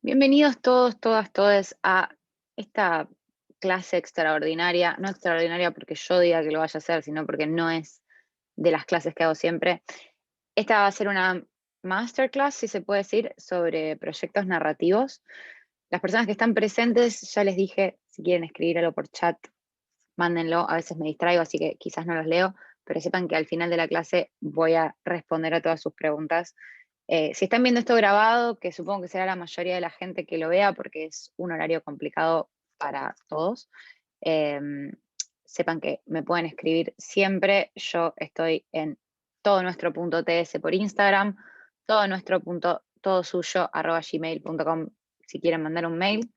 Bienvenidos todos, todas, todes a esta clase extraordinaria, no extraordinaria porque yo diga que lo vaya a hacer, sino porque no es de las clases que hago siempre. Esta va a ser una masterclass, si se puede decir, sobre proyectos narrativos. Las personas que están presentes, ya les dije, si quieren escribir algo por chat, mándenlo. A veces me distraigo, así que quizás no los leo, pero sepan que al final de la clase voy a responder a todas sus preguntas. Si están viendo esto grabado, que supongo que será la mayoría de la gente que lo vea porque es un horario complicado para todos, em, sepan que me pueden escribir siempre. Yo estoy en todo nuestro punto TS por Instagram, todo nuestro punto todo suyo @gmail.com si quieren mandar un mail.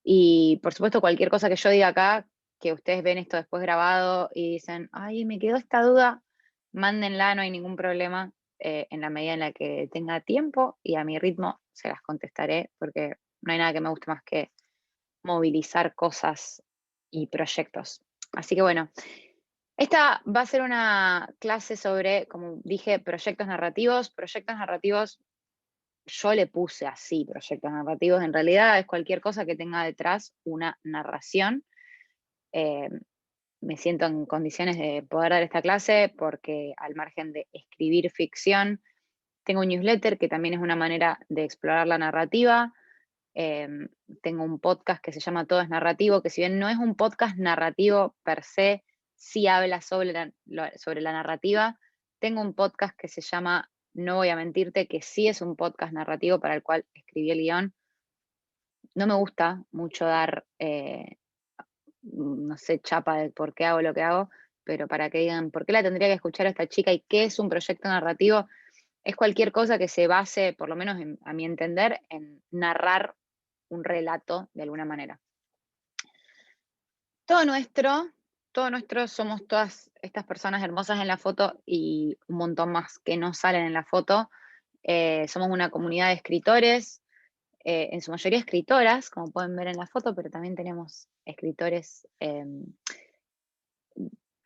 Y por supuesto, cualquier cosa que yo diga acá, que ustedes ven esto después grabado y dicen, ay, me quedó esta duda, mándenla, no hay ningún problema. En la medida en la que tenga tiempo y a mi ritmo se las contestaré, porque no hay nada que me guste más que movilizar cosas y proyectos. Así que bueno, esta va a ser una clase sobre, como dije, proyectos narrativos. Proyectos narrativos, yo le puse así, proyectos narrativos, en realidad es cualquier cosa que tenga detrás una narración. Eh, Me siento en condiciones de poder dar esta clase porque al margen de escribir ficción, tengo un newsletter que también es una manera de explorar la narrativa. Em, Tengo un podcast que se llama Todo es Narrativo, que si bien no es un podcast narrativo per se, sí habla sobre la narrativa. Tengo un podcast que se llama No voy a mentirte, que sí es un podcast narrativo para el cual escribí el guión. No me gusta mucho dar, no sé, chapa de por qué hago lo que hago, pero para que digan, ¿por qué la tendría que escuchar a esta chica y qué es un proyecto narrativo? Es cualquier cosa que se base, por lo menos a mi entender, en narrar un relato de alguna manera. Todo nuestro, todo nuestro somos todas estas personas hermosas en la foto y un montón más que no salen en la foto. Somos una comunidad de escritores, en su mayoría escritoras, como pueden ver en la foto, pero también tenemos escritores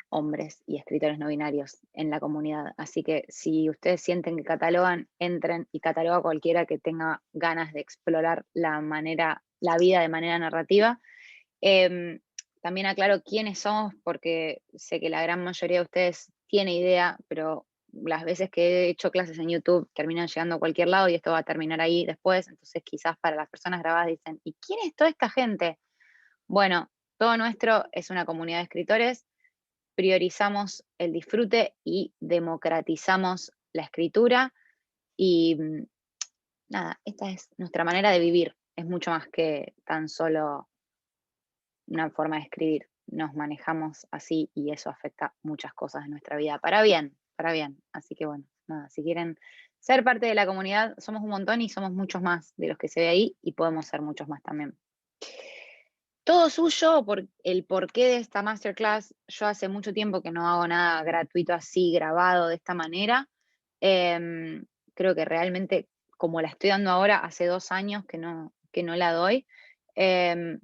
hombres y escritores no binarios en la comunidad. Así que si ustedes sienten que catalogan, entren y cataloga a cualquiera que tenga ganas de explorar la vida de manera narrativa. Em, También aclaro quiénes somos, porque sé que la gran mayoría de ustedes tiene idea, pero las veces que he hecho clases en YouTube terminan llegando a cualquier lado y esto va a terminar ahí después. Entonces, quizás para las personas grabadas dicen, ¿y quién es toda esta gente? Bueno, todo nuestro es una comunidad de escritores, priorizamos el disfrute y democratizamos la escritura. Y nada, esta es nuestra manera de vivir. Es mucho más que tan solo una forma de escribir. Nos manejamos así y eso afecta muchas cosas de nuestra vida, para bien, para bien. Así que bueno, nada, si quieren ser parte de la comunidad, somos un montón y somos muchos más de los que se ve ahí y podemos ser muchos más también. Todo suyo, por el porqué de esta masterclass. Yo hace mucho tiempo que no hago nada gratuito así, grabado de esta manera. Em, Creo que realmente, como la estoy dando ahora, hace 2 años que no la doy. Em,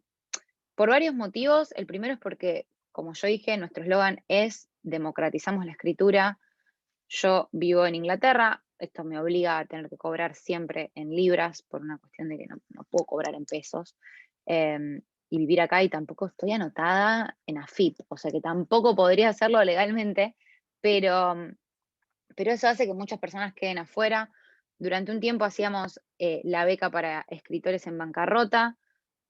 por varios motivos. El primero es porque, como yo dije, nuestro eslogan es democratizamos la escritura. Yo vivo en Inglaterra, esto me obliga a tener que cobrar siempre en libras por una cuestión de que no puedo cobrar en pesos. Y vivir acá y tampoco estoy anotada en AFIP, o sea que tampoco podría hacerlo legalmente, pero, pero eso hace que muchas personas queden afuera. Durante un tiempo hacíamos la beca para escritores en bancarrota,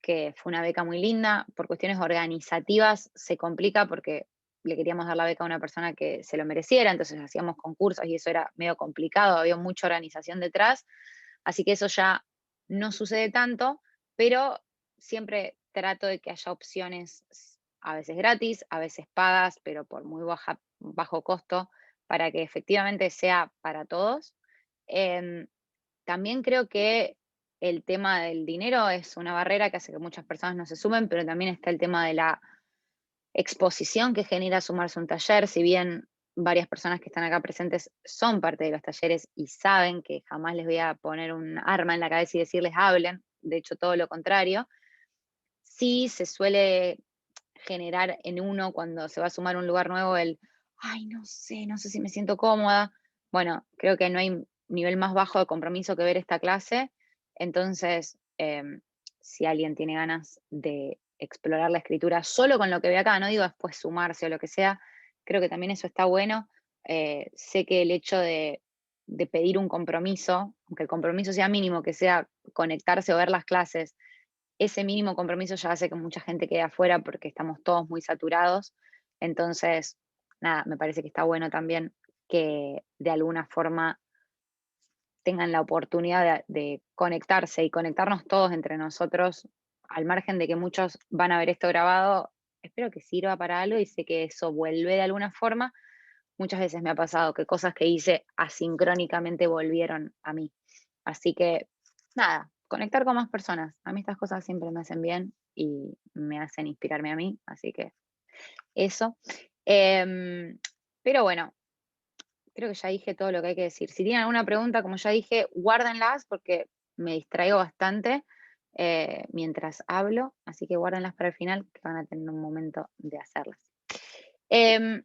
que fue una beca muy linda. Por cuestiones organizativas se complica porque le queríamos dar la beca a una persona que se lo mereciera, entonces hacíamos concursos y eso era medio complicado, había mucha organización detrás, así que eso ya no sucede tanto, pero siempre trato de que haya opciones, a veces gratis, a veces pagas, pero por muy bajo costo, para que efectivamente sea para todos. Em, También creo que el tema del dinero es una barrera que hace que muchas personas no se sumen, pero también está el tema de la exposición que genera sumarse a un taller. Si bien varias personas que están acá presentes son parte de los talleres y saben que jamás les voy a poner un arma en la cabeza y decirles hablen, de hecho todo lo contrario, sí se suele generar en uno cuando se va a sumar a un lugar nuevo ay, no sé si me siento cómoda. Bueno, creo que no hay nivel más bajo de compromiso que ver esta clase. Entonces, si alguien tiene ganas de explorar la escritura solo con lo que ve acá, no digo después sumarse o lo que sea, creo que también eso está bueno. Sé que el hecho de pedir un compromiso, aunque el compromiso sea mínimo, que sea conectarse o ver las clases, ese mínimo compromiso ya hace que mucha gente quede afuera porque estamos todos muy saturados. Entonces, nada, me parece que está bueno también que de alguna forma tengan la oportunidad de conectarse y conectarnos todos entre nosotros, al margen de que muchos van a ver esto grabado. Espero que sirva para algo y sé que eso vuelve de alguna forma. Muchas veces me ha pasado que cosas que hice asincrónicamente volvieron a mí. Así que, nada, conectar con más personas. A mí estas cosas siempre me hacen bien y me hacen inspirarme a mí. Así que eso. Em, pero bueno, creo que ya dije todo lo que hay que decir. Si tienen alguna pregunta, como ya dije, guárdenlas porque me distraigo bastante mientras hablo, así que guárdenlas para el final, que van a tener un momento de hacerlas. Em,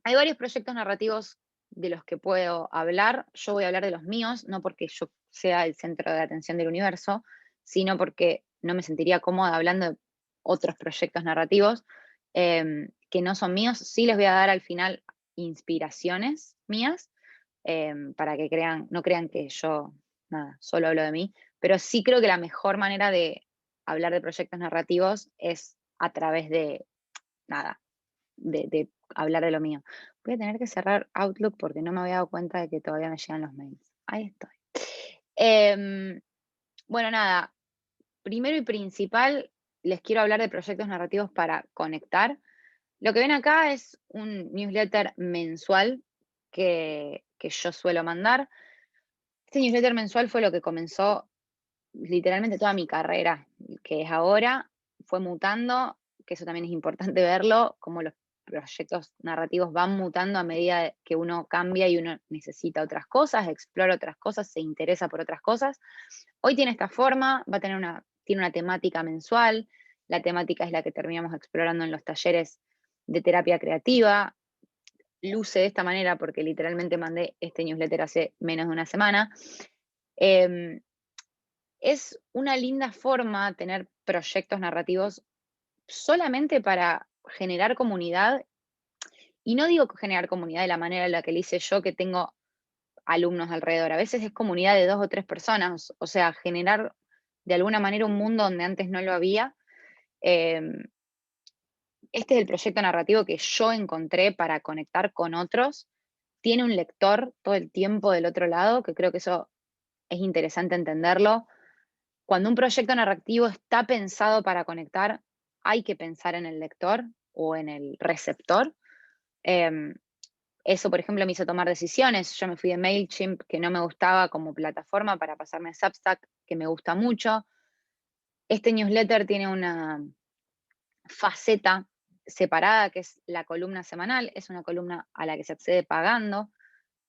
Hay varios proyectos narrativos de los que puedo hablar. Yo voy a hablar de los míos, no porque yo sea el centro de atención del universo, sino porque no me sentiría cómoda hablando de otros proyectos narrativos que no son míos. Sí les voy a dar al final inspiraciones mías para que no crean que yo, nada, solo hablo de mí, pero sí creo que la mejor manera de hablar de proyectos narrativos es a través de, nada, de hablar de lo mío. Voy a tener que cerrar Outlook porque no me había dado cuenta de que todavía me llegan los mails. Ahí estoy. Em, bueno, nada, primero y principal, les quiero hablar de proyectos narrativos para conectar. Lo que ven acá es un newsletter mensual que yo suelo mandar. Este newsletter mensual fue lo que comenzó literalmente toda mi carrera, que es ahora, fue mutando, que eso también es importante verlo, cómo los proyectos narrativos van mutando a medida que uno cambia y uno necesita otras cosas, explora otras cosas, se interesa por otras cosas. Hoy tiene esta forma, tiene una temática mensual, la temática es la que terminamos explorando en los talleres de terapia creativa. Luce de esta manera porque literalmente mandé este newsletter hace menos de una semana. Em, es una linda forma tener proyectos narrativos solamente para generar comunidad. Y no digo generar comunidad de la manera en la que lo hice yo, que tengo alumnos alrededor. A veces es comunidad de 2 o 3 personas. O sea, generar de alguna manera un mundo donde antes no lo había. Em, este es el proyecto narrativo que yo encontré para conectar con otros. Tiene un lector todo el tiempo del otro lado, que creo que eso es interesante entenderlo. Cuando un proyecto narrativo está pensado para conectar, hay que pensar en el lector o en el receptor. Em, Eso, por ejemplo, me hizo tomar decisiones. Yo me fui de MailChimp, que no me gustaba como plataforma, para pasarme a Substack, que me gusta mucho. Este newsletter tiene una faceta separada, que es la columna semanal. Es una columna a la que se accede pagando.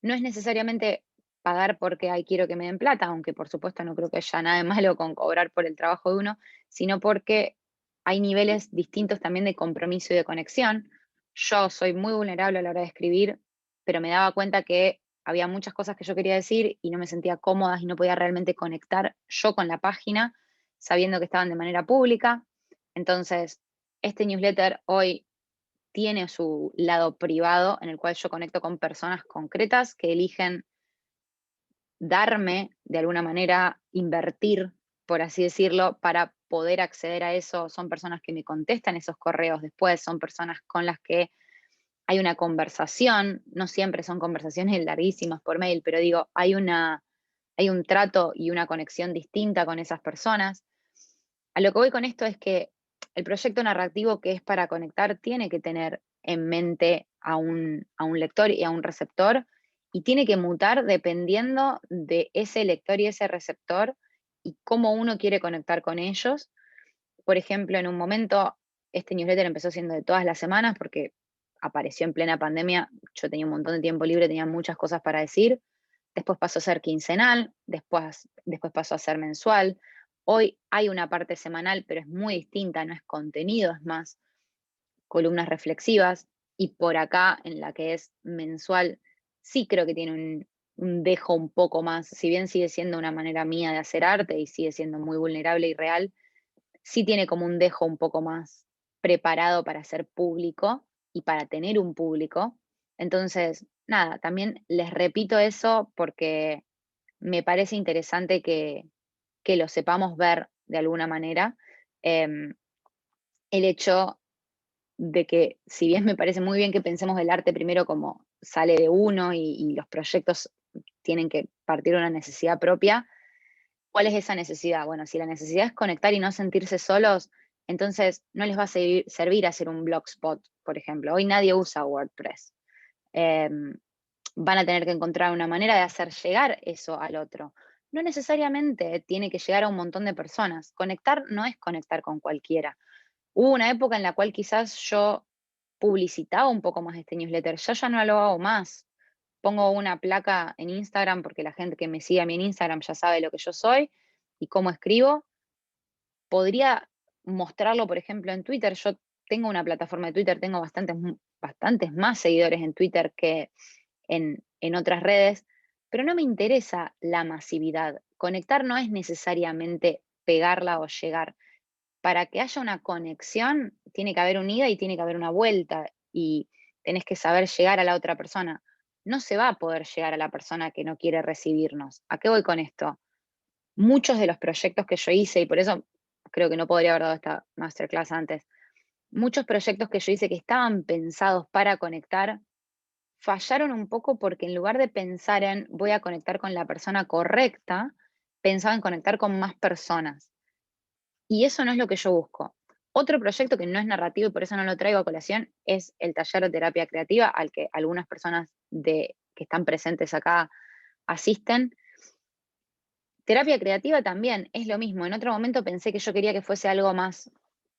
No es necesariamente pagar porque ay, quiero que me den plata, aunque por supuesto no creo que haya nada de malo con cobrar por el trabajo de uno, sino porque hay niveles distintos también de compromiso y de conexión. Yo soy muy vulnerable a la hora de escribir, pero me daba cuenta que había muchas cosas que yo quería decir y no me sentía cómoda y no podía realmente conectar yo con la página, sabiendo que estaban de manera pública. Entonces, este newsletter hoy tiene su lado privado en el cual yo conecto con personas concretas que eligen darme, de alguna manera, invertir, por así decirlo, para poder acceder a eso. Son personas que me contestan esos correos después, son personas con las que hay una conversación, no siempre son conversaciones larguísimas por mail, pero digo, hay un trato y una conexión distinta con esas personas. A lo que voy con esto es que el proyecto narrativo que es para conectar tiene que tener en mente a un lector y a un receptor y tiene que mutar dependiendo de ese lector y ese receptor y cómo uno quiere conectar con ellos. Por ejemplo, en un momento, este newsletter empezó siendo de todas las semanas porque apareció en plena pandemia, yo tenía un montón de tiempo libre, tenía muchas cosas para decir. Después pasó a ser quincenal, después pasó a ser mensual. Hoy hay una parte semanal, pero es muy distinta, no es contenido, es más columnas reflexivas. Y por acá, en la que es mensual, sí creo que tiene dejo un poco más, si bien sigue siendo una manera mía de hacer arte y sigue siendo muy vulnerable y real, sí tiene como un dejo un poco más preparado para ser público y para tener un público. Entonces, nada, también les repito eso porque me parece interesante que lo sepamos ver de alguna manera. Em, el hecho de que, si bien me parece muy bien que pensemos el arte primero como sale de uno y los proyectos tienen que partir de una necesidad propia, ¿cuál es esa necesidad? Bueno, si la necesidad es conectar y no sentirse solos, entonces no les va a servir hacer un blogspot, por ejemplo. Hoy nadie usa WordPress. Em, van a tener que encontrar una manera de hacer llegar eso al otro. No necesariamente tiene que llegar a un montón de personas. Conectar no es conectar con cualquiera. Hubo una época en la cual quizás yo publicitaba un poco más este newsletter, ya no lo hago más. Pongo una placa en Instagram porque la gente que me sigue a mí en Instagram ya sabe lo que yo soy y cómo escribo. Podría mostrarlo, por ejemplo, en Twitter. Yo tengo una plataforma de Twitter, tengo bastantes más seguidores en Twitter que en otras redes, pero no me interesa la masividad. Conectar no es necesariamente pegarla o llegar. Para que haya una conexión, tiene que haber un ida y tiene que haber una vuelta, y tenés que saber llegar a la otra persona. No se va a poder llegar a la persona que no quiere recibirnos. ¿A qué voy con esto? Muchos de los proyectos que yo hice, y por eso creo que no podría haber dado esta masterclass antes, muchos proyectos que yo hice que estaban pensados para conectar, fallaron un poco porque en lugar de pensar en voy a conectar con la persona correcta, pensaba en conectar con más personas. Y eso no es lo que yo busco. Otro proyecto que no es narrativo y por eso no lo traigo a colación es el taller de terapia creativa al que algunas personas que están presentes acá asisten. Terapia creativa también es lo mismo. En otro momento pensé que yo quería que fuese algo más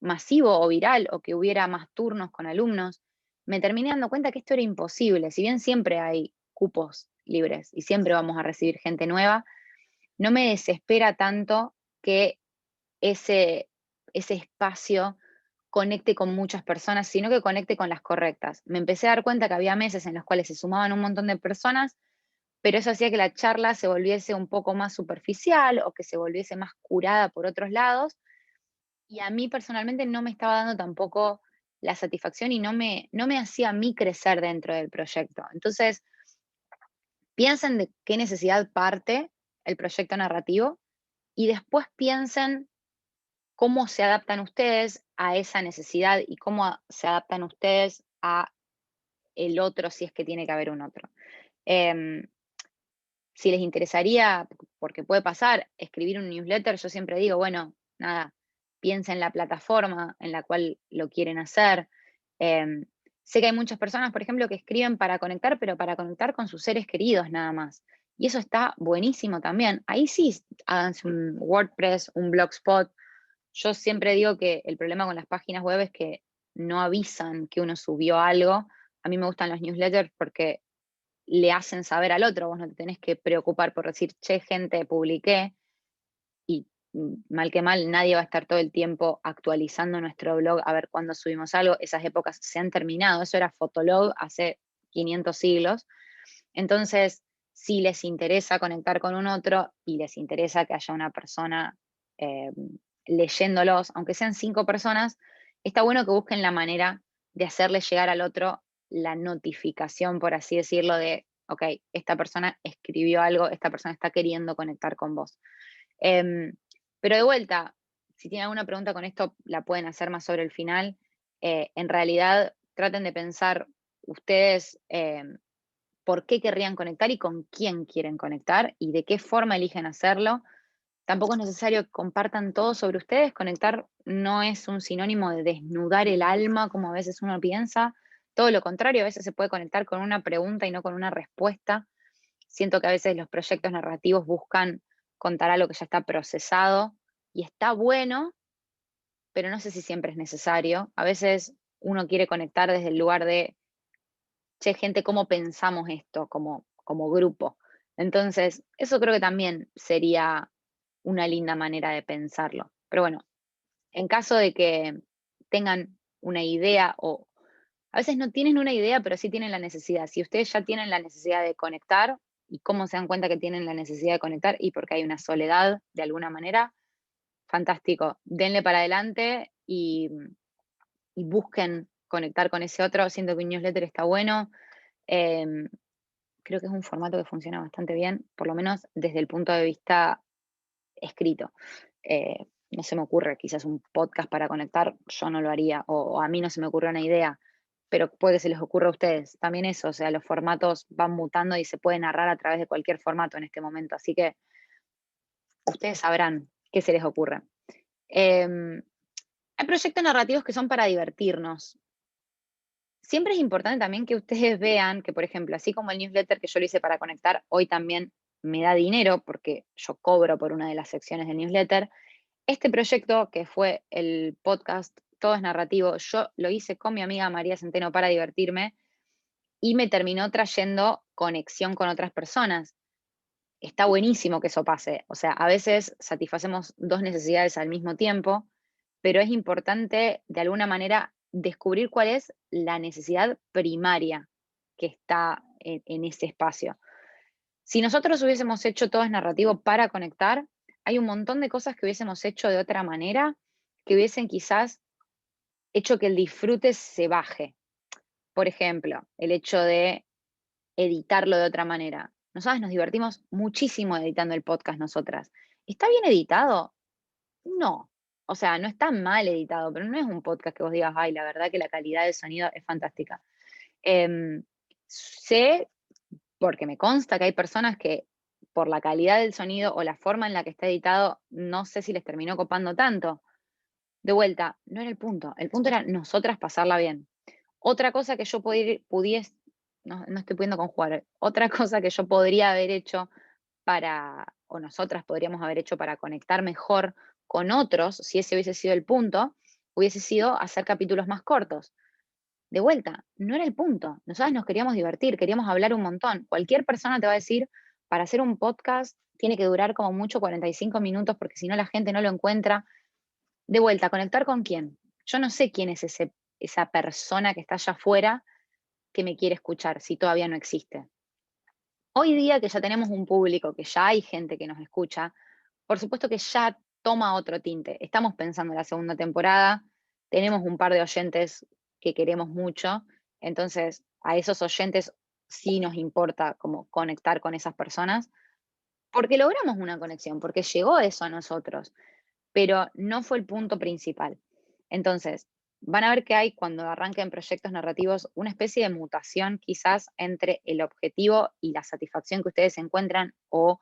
masivo o viral o que hubiera más turnos con alumnos. Me terminé dando cuenta que esto era imposible. Si bien siempre hay cupos libres y siempre vamos a recibir gente nueva, no me desespera tanto que ese, ese espacio conecte con muchas personas, sino que conecte con las correctas. Me empecé a dar cuenta que había meses en los cuales se sumaban un montón de personas, pero eso hacía que la charla se volviese un poco más superficial o que se volviese más curada por otros lados. Y a mí personalmente no me estaba dando tampoco la satisfacción y no me hacía a mí crecer dentro del proyecto. Entonces, piensen de qué necesidad parte el proyecto narrativo y después piensen cómo se adaptan ustedes a esa necesidad y cómo se adaptan ustedes a el otro si es que tiene que haber un otro. Em, si les interesaría, porque puede pasar, escribir un newsletter, yo siempre digo, bueno, nada, piensen en la plataforma en la cual lo quieren hacer. Em, sé que hay muchas personas, por ejemplo, que escriben para conectar, pero para conectar con sus seres queridos nada más. Y eso está buenísimo también. Ahí sí, háganse un WordPress, un Blogspot. Yo siempre digo que el problema con las páginas web es que no avisan que uno subió algo. A mí me gustan los newsletters porque le hacen saber al otro, vos no te tenés que preocupar por decir, che, gente, publiqué, y mal que mal, nadie va a estar todo el tiempo actualizando nuestro blog a ver cuándo subimos algo. Esas épocas se han terminado, eso era Fotolog hace 500 siglos. Entonces, si les interesa conectar con un otro y les interesa que haya una persona eh, leyéndolos, aunque sean 5 personas, está bueno que busquen la manera de hacerle llegar al otro la notificación, por así decirlo, de, ok, esta persona escribió algo, esta persona está queriendo conectar con vos. Em, pero de vuelta, si tienen alguna pregunta con esto, la pueden hacer más sobre el final. En realidad, traten de pensar ustedes por qué querrían conectar y con quién quieren conectar y de qué forma eligen hacerlo. Tampoco es necesario que compartan todo sobre ustedes. Conectar no es un sinónimo de desnudar el alma, como a veces uno piensa. Todo lo contrario, a veces se puede conectar con una pregunta y no con una respuesta. Siento que a veces los proyectos narrativos buscan contar algo que ya está procesado y está bueno, pero no sé si siempre es necesario. A veces uno quiere conectar desde el lugar de, che, gente, ¿cómo pensamos esto como grupo? Entonces, eso creo que también sería una linda manera de pensarlo. Pero bueno, en caso de que tengan una idea o a veces no tienen una idea, pero sí tienen la necesidad. Si ustedes ya tienen la necesidad de conectar, y cómo se dan cuenta que tienen la necesidad de conectar y porque hay una soledad de alguna manera, fantástico. Denle para adelante y busquen conectar con ese otro. Siento que un newsletter está bueno. Em, Creo que es un formato que funciona bastante bien, por lo menos desde el punto de vista escrito. No se me ocurre quizás un podcast para conectar, yo no lo haría, o a mí no se me ocurre una idea, pero puede que se les ocurra a ustedes. También eso, o sea, los formatos van mutando y se puede narrar a través de cualquier formato en este momento, así que ustedes sabrán qué se les ocurre. Em, Hay proyectos narrativos que son para divertirnos. Siempre es importante también que ustedes vean que, por ejemplo, así como el newsletter que yo lo hice para conectar, hoy también me da dinero porque yo cobro por una de las secciones del newsletter. Este proyecto, que fue el podcast Todo es Narrativo, yo lo hice con mi amiga María Centeno para divertirme y me terminó trayendo conexión con otras personas. Está buenísimo que eso pase. O sea, a veces satisfacemos dos necesidades al mismo tiempo, pero es importante de alguna manera descubrir cuál es la necesidad primaria que está en ese espacio. Si nosotros hubiésemos hecho todo es narrativo para conectar, hay un montón de cosas que hubiésemos hecho de otra manera que hubiesen quizás hecho que el disfrute se baje. Por ejemplo, el hecho de editarlo de otra manera. Nosotras nos divertimos muchísimo editando el podcast nosotras. ¿Está bien editado? No. O sea, no está mal editado, pero no es un podcast que vos digas, ay, la verdad que la calidad del sonido es fantástica. Sé, porque me consta que hay personas que por la calidad del sonido o la forma en la que está editado, no sé si les terminó copando tanto. De vuelta, no era el punto era nosotras pasarla bien. Otra cosa que yo pudiese, no estoy pudiendo conjugar, otra cosa que yo podría haber hecho o nosotras podríamos haber hecho para conectar mejor con otros, si ese hubiese sido el punto, hubiese sido hacer capítulos más cortos. De vuelta, no era el punto. Nosotras nos queríamos divertir, queríamos hablar un montón. Cualquier persona te va a decir, para hacer un podcast tiene que durar como mucho 45 minutos porque si no la gente no lo encuentra. De vuelta, ¿conectar con quién? Yo no sé quién es esa persona que está allá afuera que me quiere escuchar, si todavía no existe. Hoy día que ya tenemos un público, que ya hay gente que nos escucha, por supuesto que ya toma otro tinte. Estamos pensando en la segunda temporada, tenemos un par de oyentes que queremos mucho, entonces a esos oyentes sí nos importa como conectar con esas personas, porque logramos una conexión, porque llegó eso a nosotros, pero no fue el punto principal. Entonces, van a ver que hay, cuando arranquen proyectos narrativos, una especie de mutación quizás entre el objetivo y la satisfacción que ustedes encuentran o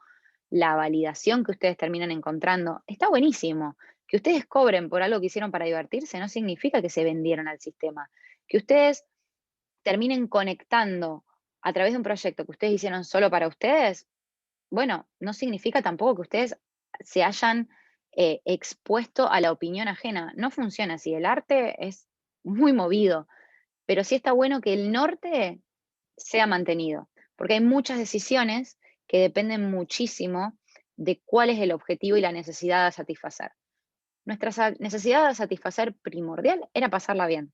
la validación que ustedes terminan encontrando. Está buenísimo. Que ustedes cobren por algo que hicieron para divertirse no significa que se vendieron al sistema. Que ustedes terminen conectando a través de un proyecto que ustedes hicieron solo para ustedes, bueno, no significa tampoco que ustedes se hayan expuesto a la opinión ajena. No funciona así. El arte es muy movido, pero sí está bueno que el norte sea mantenido, porque hay muchas decisiones que dependen muchísimo de cuál es el objetivo y la necesidad a satisfacer. Nuestra necesidad a satisfacer primordial era pasarla bien.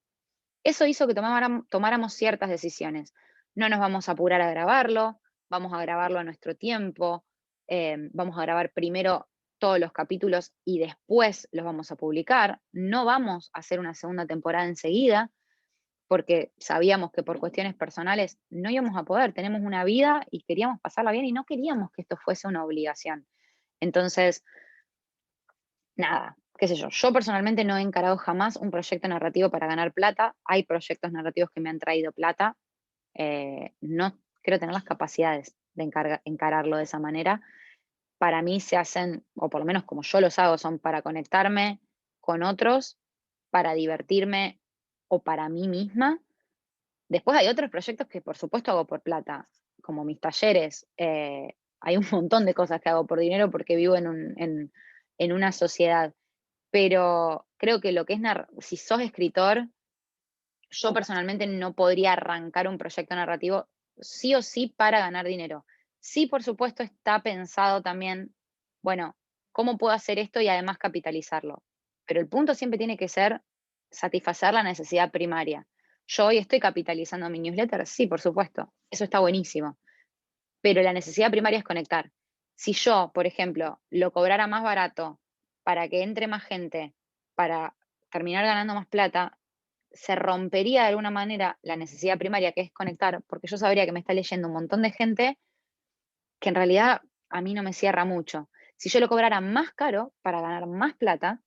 Eso hizo que tomáramos ciertas decisiones. No nos vamos a apurar a grabarlo, vamos a grabarlo a nuestro tiempo, vamos a grabar primero todos los capítulos y después los vamos a publicar. No vamos a hacer una segunda temporada enseguida porque sabíamos que por cuestiones personales no íbamos a poder. Tenemos una vida y queríamos pasarla bien y no queríamos que esto fuese una obligación. Entonces, nada, qué sé yo. Yo personalmente no he encarado jamás un proyecto narrativo para ganar plata. Hay proyectos narrativos que me han traído plata. No creo tener las capacidades de encararlo de esa manera. Para mí se hacen, o por lo menos como yo los hago, son para conectarme con otros, para divertirme o para mí misma. Después hay otros proyectos que por supuesto hago por plata, como mis talleres. Hay un montón de cosas que hago por dinero porque vivo en una sociedad. Pero creo que lo que es, si sos escritor, yo personalmente no podría arrancar un proyecto narrativo sí o sí para ganar dinero. Sí, por supuesto, está pensado también, bueno, ¿cómo puedo hacer esto y además capitalizarlo? Pero el punto siempre tiene que ser satisfacer la necesidad primaria. ¿Yo hoy estoy capitalizando mi newsletter? Sí, por supuesto. Eso está buenísimo. pero la necesidad primaria es conectar. Si yo, por ejemplo, lo cobrara más barato para que entre más gente, para terminar ganando más plata, se rompería de alguna manera la necesidad primaria, que es conectar, porque yo sabría que me está leyendo un montón de gente que en realidad a mí no me cierra mucho. Si yo lo cobrara más caro para ganar más plata,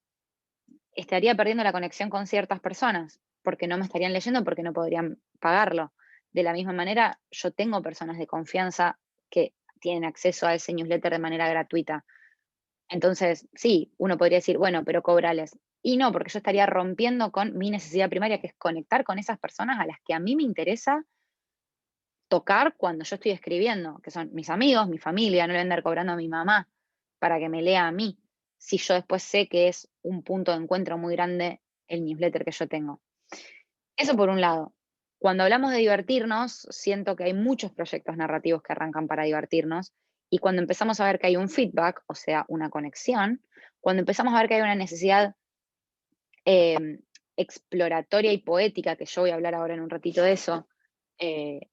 estaría perdiendo la conexión con ciertas personas, porque no me estarían leyendo, porque no podrían pagarlo. De la misma manera, yo tengo personas de confianza que tienen acceso a ese newsletter de manera gratuita. Entonces, sí, uno podría decir, bueno, pero cobrales. Y no, porque yo estaría rompiendo con mi necesidad primaria, que es conectar con esas personas a las que a mí me interesa tocar cuando yo estoy escribiendo, que son mis amigos, mi familia, no le voy a andar cobrando a mi mamá para que me lea a mí, si yo después sé que es un punto de encuentro muy grande el newsletter que yo tengo. Eso por un lado. Cuando hablamos de divertirnos, siento que hay muchos proyectos narrativos que arrancan para divertirnos y cuando empezamos a ver que hay un feedback, o sea, una conexión, cuando empezamos a ver que hay una necesidad eh, exploratoria y poética, que yo voy a hablar ahora en un ratito de eso, eh,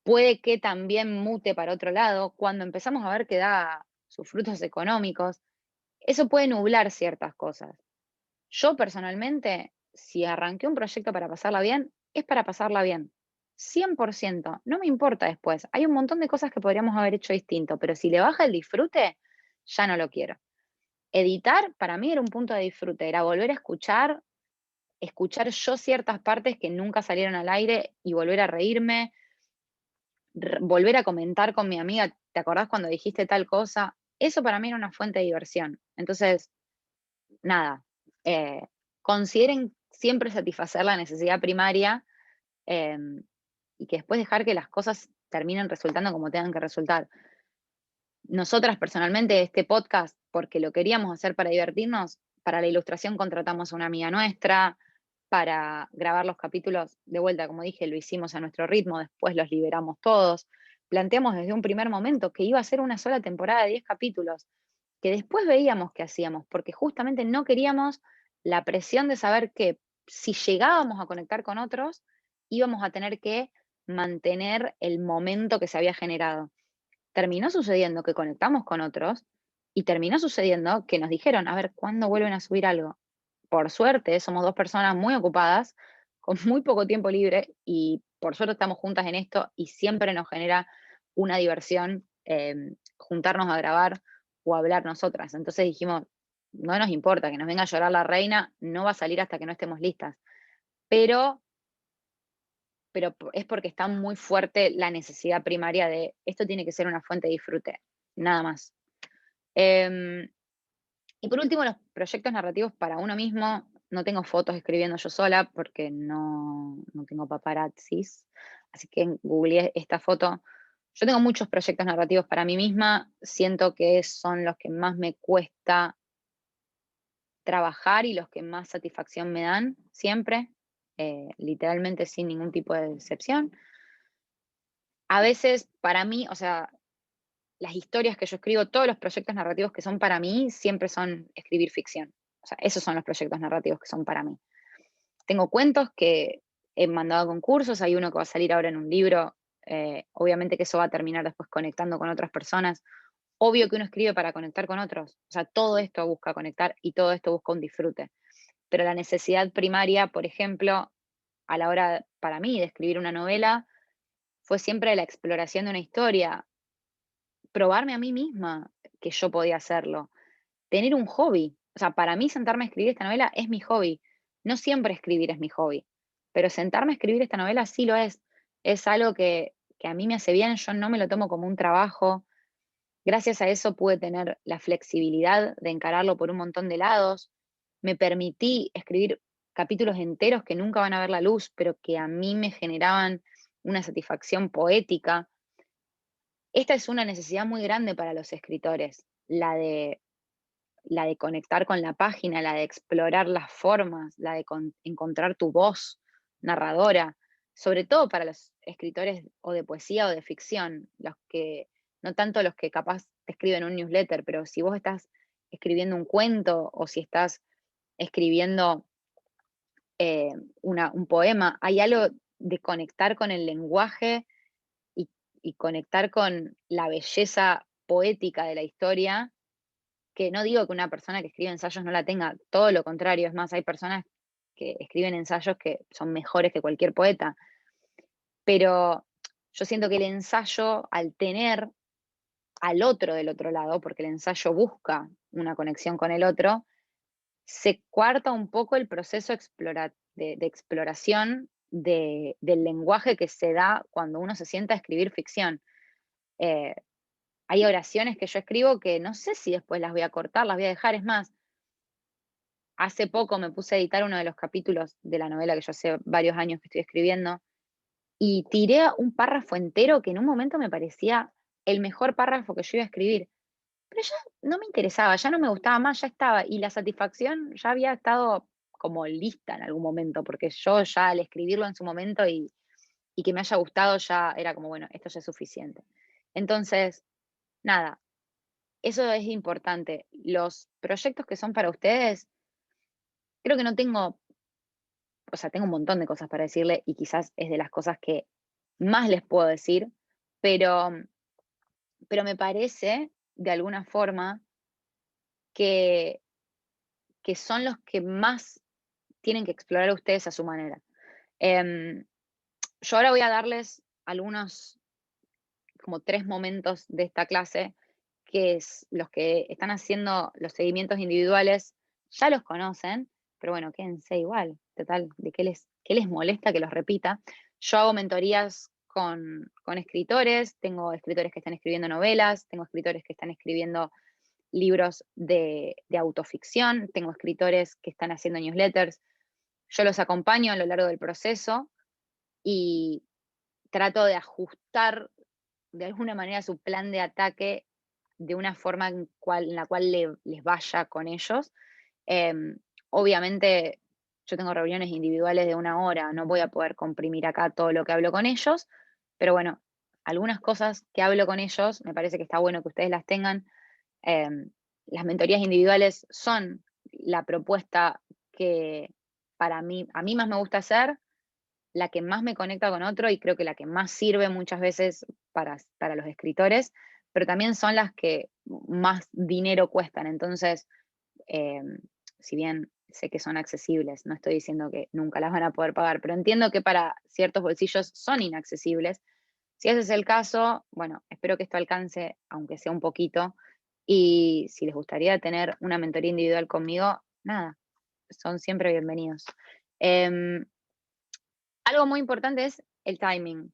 puede que también mute para otro lado, cuando empezamos a ver que da sus frutos económicos, eso puede nublar ciertas cosas. Yo personalmente, si arranqué un proyecto para pasarla bien, es para pasarla bien. 100%, no me importa después. Hay un montón de cosas que podríamos haber hecho distinto, pero si le baja el disfrute, ya no lo quiero. Editar para mí era un punto de disfrute, era volver a escuchar yo ciertas partes que nunca salieron al aire y volver a reírme, volver a comentar con mi amiga, ¿te acordás cuando dijiste tal cosa? Eso para mí era una fuente de diversión. Entonces, nada, eh, consideren siempre satisfacer la necesidad primaria eh, y que después dejar que las cosas terminen resultando como tengan que resultar. Nosotras personalmente, este podcast, porque lo queríamos hacer para divertirnos, para la ilustración contratamos a una amiga nuestra, para grabar los capítulos, de vuelta, como dije, lo hicimos a nuestro ritmo, después los liberamos todos. Planteamos desde un primer momento que iba a ser una sola temporada de 10 capítulos, que después veíamos qué hacíamos, porque justamente no queríamos la presión de saber que si llegábamos a conectar con otros, íbamos a tener que mantener el momento que se había generado. Terminó sucediendo que conectamos con otros y terminó sucediendo que nos dijeron, a ver, ¿cuándo vuelven a subir algo? Por suerte, somos dos personas muy ocupadas, con muy poco tiempo libre y por suerte estamos juntas en esto y siempre nos genera una diversión juntarnos a grabar o hablar nosotras. Entonces dijimos, no nos importa que nos venga a llorar la reina, no va a salir hasta que no estemos listas. Pero, es porque está muy fuerte la necesidad primaria de esto tiene que ser una fuente de disfrute, nada más. Em, y por último, los proyectos narrativos para uno mismo. No tengo fotos escribiendo yo sola porque no tengo paparazzis. Así que googleé esta foto. Yo tengo muchos proyectos narrativos para mí misma. Siento que son los que más me cuesta trabajar y los que más satisfacción me dan siempre. Literalmente sin ningún tipo de excepción. A veces para mí, o sea, las historias que yo escribo, todos los proyectos narrativos que son para mí, siempre son escribir ficción. O sea, esos son los proyectos narrativos que son para mí. Tengo cuentos que he mandado a concursos, hay uno que va a salir ahora en un libro, obviamente que eso va a terminar después conectando con otras personas. Obvio que uno escribe para conectar con otros, o sea, todo esto busca conectar y todo esto busca un disfrute. Pero la necesidad primaria, por ejemplo, a la hora para mí de escribir una novela, fue siempre la exploración de una historia, probarme a mí misma que yo podía hacerlo, tener un hobby. O sea, para mí sentarme a escribir esta novela es mi hobby. No siempre escribir es mi hobby, pero sentarme a escribir esta novela sí lo es. Es algo que a mí me hace bien, yo no me lo tomo como un trabajo. Gracias a eso pude tener la flexibilidad de encararlo por un montón de lados. Me permití escribir capítulos enteros que nunca van a ver la luz, pero que a mí me generaban una satisfacción poética. Esta es una necesidad muy grande para los escritores, la de conectar con la página, la de explorar las formas, la de encontrar tu voz narradora, sobre todo para los escritores o de poesía o de ficción, los que, no tanto los que capaz te escriben un newsletter, pero si vos estás escribiendo un cuento o si estás escribiendo un poema, hay algo de conectar con el lenguaje y conectar con la belleza poética de la historia, que no digo que una persona que escribe ensayos no la tenga, todo lo contrario, es más, hay personas que escriben ensayos que son mejores que cualquier poeta, pero yo siento que el ensayo, al tener al otro del otro lado, porque el ensayo busca una conexión con el otro, se cuarta un poco el proceso de exploración del lenguaje que se da cuando uno se sienta a escribir ficción. Eh, Hay oraciones que yo escribo que no sé si después las voy a cortar, las voy a dejar. Es más, hace poco me puse a editar uno de los capítulos de la novela que yo hace varios años que estoy escribiendo y tiré un párrafo entero que en un momento me parecía el mejor párrafo que yo iba a escribir. Pero ya no me interesaba, ya no me gustaba más, ya estaba. Y la satisfacción ya había estado como lista en algún momento, porque yo ya al escribirlo en su momento y que me haya gustado ya era como, bueno, esto ya es suficiente. Entonces, nada, eso es importante. Los proyectos que son para ustedes, creo que no tengo, o sea, tengo un montón de cosas para decirle y quizás es de las cosas que más les puedo decir, pero, pero me parece, de alguna forma, que, que son los que más tienen que explorar ustedes a su manera. Em, yo ahora voy a darles algunos, como 3 momentos de esta clase, que es los que están haciendo los seguimientos individuales, ya los conocen, pero bueno, quédense igual, total, ¿de qué les molesta que los repita? Yo hago mentorías con escritores, tengo escritores que están escribiendo novelas, tengo escritores que están escribiendo libros de autoficción, tengo escritores que están haciendo newsletters. Yo los acompaño a lo largo del proceso y trato de ajustar de alguna manera su plan de ataque de una forma en la cual les vaya con ellos. Em, Obviamente, yo tengo reuniones individuales de 1 hora, no voy a poder comprimir acá todo lo que hablo con ellos, pero bueno, algunas cosas que hablo con ellos, me parece que está bueno que ustedes las tengan. Em, las mentorías individuales son la propuesta que para mí, a mí más me gusta hacer, la que más me conecta con otro y creo que la que más sirve muchas veces para los escritores, pero también son las que más dinero cuestan. Entonces, eh, si bien sé que son accesibles, no estoy diciendo que nunca las van a poder pagar, pero entiendo que para ciertos bolsillos son inaccesibles. Si ese es el caso, bueno, espero que esto alcance, aunque sea un poquito, y si les gustaría tener una mentoría individual conmigo, nada, son siempre bienvenidos. Em, Algo muy importante es el timing.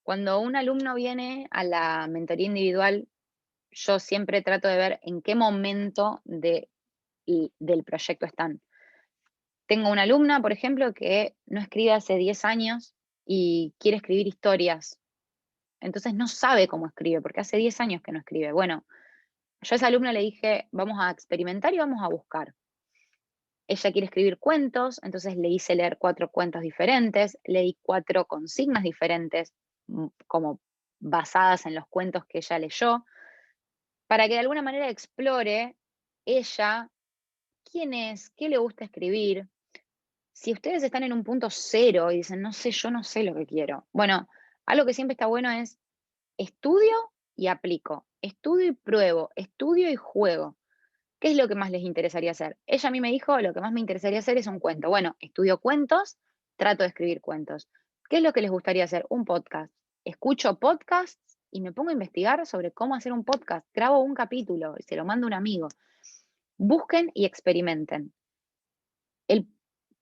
Cuando un alumno viene a la mentoría individual, yo siempre trato de ver en qué momento del proyecto están. Tengo una alumna, por ejemplo, que no escribe hace 10 años y quiere escribir historias. Entonces no sabe cómo escribe, porque hace 10 años que no escribe. Bueno, yo a esa alumna le dije, vamos a experimentar y vamos a buscar. Ella quiere escribir cuentos, entonces le hice leer 4 cuentos diferentes, le di 4 consignas diferentes, como basadas en los cuentos que ella leyó, para que de alguna manera explore ella quién es, qué le gusta escribir. Si ustedes están en un punto cero y dicen, no sé, yo no sé lo que quiero. Bueno, algo que siempre está bueno es estudio y aplico, estudio y pruebo, estudio y juego. ¿Qué es lo que más les interesaría hacer? Ella a mí me dijo, lo que más me interesaría hacer es un cuento. Bueno, estudio cuentos, trato de escribir cuentos. ¿Qué es lo que les gustaría hacer? Un podcast. Escucho podcasts y me pongo a investigar sobre cómo hacer un podcast. Grabo un capítulo y se lo mando a un amigo. Busquen y experimenten. El,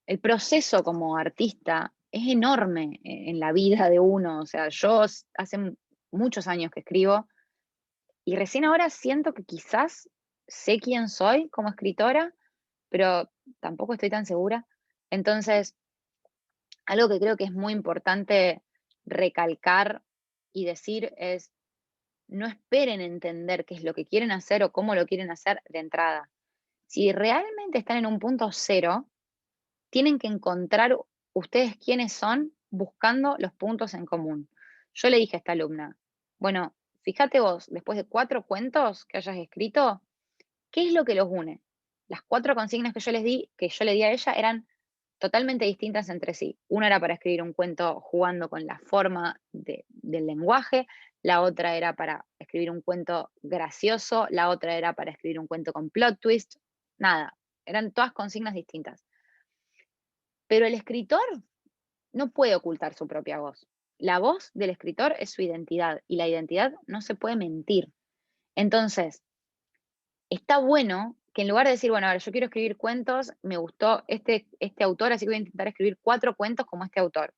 el proceso como artista es enorme en la vida de uno. O sea, yo hace muchos años que escribo y recién ahora siento que quizás sé quién soy como escritora, pero tampoco estoy tan segura. Entonces, algo que creo que es muy importante recalcar y decir es, no esperen entender qué es lo que quieren hacer o cómo lo quieren hacer de entrada. Si realmente están en un punto cero, tienen que encontrar ustedes quiénes son buscando los puntos en común. Yo le dije a esta alumna, bueno, fíjate vos, después de 4 cuentos que hayas escrito, ¿qué es lo que los une? Las 4 consignas que yo le di a ella eran totalmente distintas entre sí. Una era para escribir un cuento jugando con la forma del lenguaje, la otra era para escribir un cuento gracioso, la otra era para escribir un cuento con plot twist. Nada, eran todas consignas distintas. Pero el escritor no puede ocultar su propia voz. La voz del escritor es su identidad y la identidad no se puede mentir. Entonces, está bueno que en lugar de decir, bueno, a ver, yo quiero escribir cuentos, me gustó este autor, así que voy a intentar escribir 4 cuentos como este autor,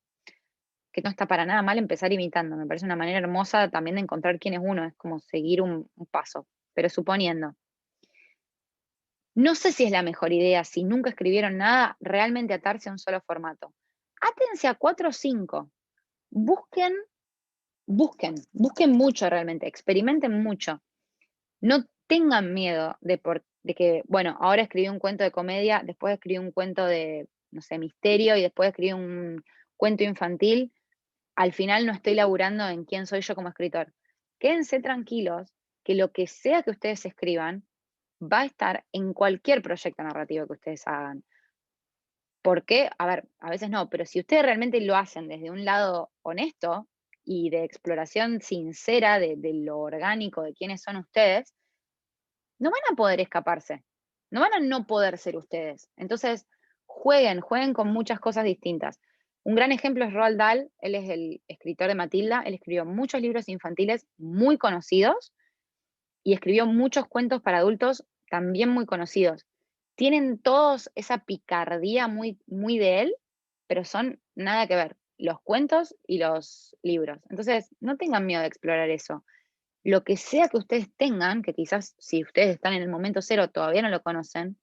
que no está para nada mal empezar imitando, me parece una manera hermosa también de encontrar quién es uno, es como seguir un paso, pero suponiendo. No sé si es la mejor idea, si nunca escribieron nada, realmente atarse a un solo formato. Átense a 4 o 5, busquen, busquen mucho realmente, experimenten mucho. No tengan miedo de que, bueno, ahora escribí un cuento de comedia, después escribí un cuento de, no sé, misterio y después escribí un cuento infantil. Al final no estoy laburando en quién soy yo como escritor. Quédense tranquilos que lo que sea que ustedes escriban va a estar en cualquier proyecto narrativo que ustedes hagan. ¿Por qué? A ver, a veces no, pero si ustedes realmente lo hacen desde un lado honesto y de exploración sincera de lo orgánico de quiénes son ustedes, no van a poder escaparse, no van a no poder ser ustedes. Entonces, jueguen con muchas cosas distintas. Un gran ejemplo es Roald Dahl, él es el escritor de Matilda, él escribió muchos libros infantiles muy conocidos y escribió muchos cuentos para adultos también muy conocidos. Tienen todos esa picardía muy, muy de él, pero son nada que ver, los cuentos y los libros. Entonces, no tengan miedo de explorar eso. Lo que sea que ustedes tengan, que quizás si ustedes están en el momento cero todavía no lo conocen,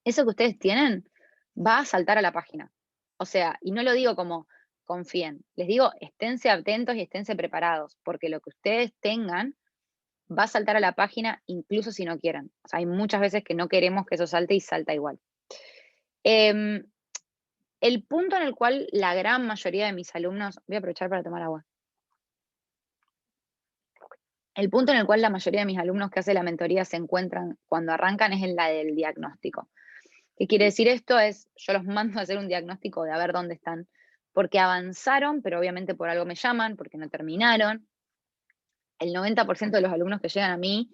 eso que ustedes tienen va a saltar a la página. O sea, y no lo digo como confíen, les digo esténse atentos y esténse preparados, porque lo que ustedes tengan va a saltar a la página incluso si no quieren. O sea, hay muchas veces que no queremos que eso salte y salta igual. Em, el punto en el cual la gran mayoría de mis alumnos, voy a aprovechar para tomar agua. El punto en el cual la mayoría de mis alumnos que hace la mentoría se encuentran cuando arrancan es en la del diagnóstico. ¿Qué quiere decir esto? Es, yo los mando a hacer un diagnóstico de a ver dónde están, porque avanzaron, pero obviamente por algo me llaman, porque no terminaron. El 90% de los alumnos que llegan a mí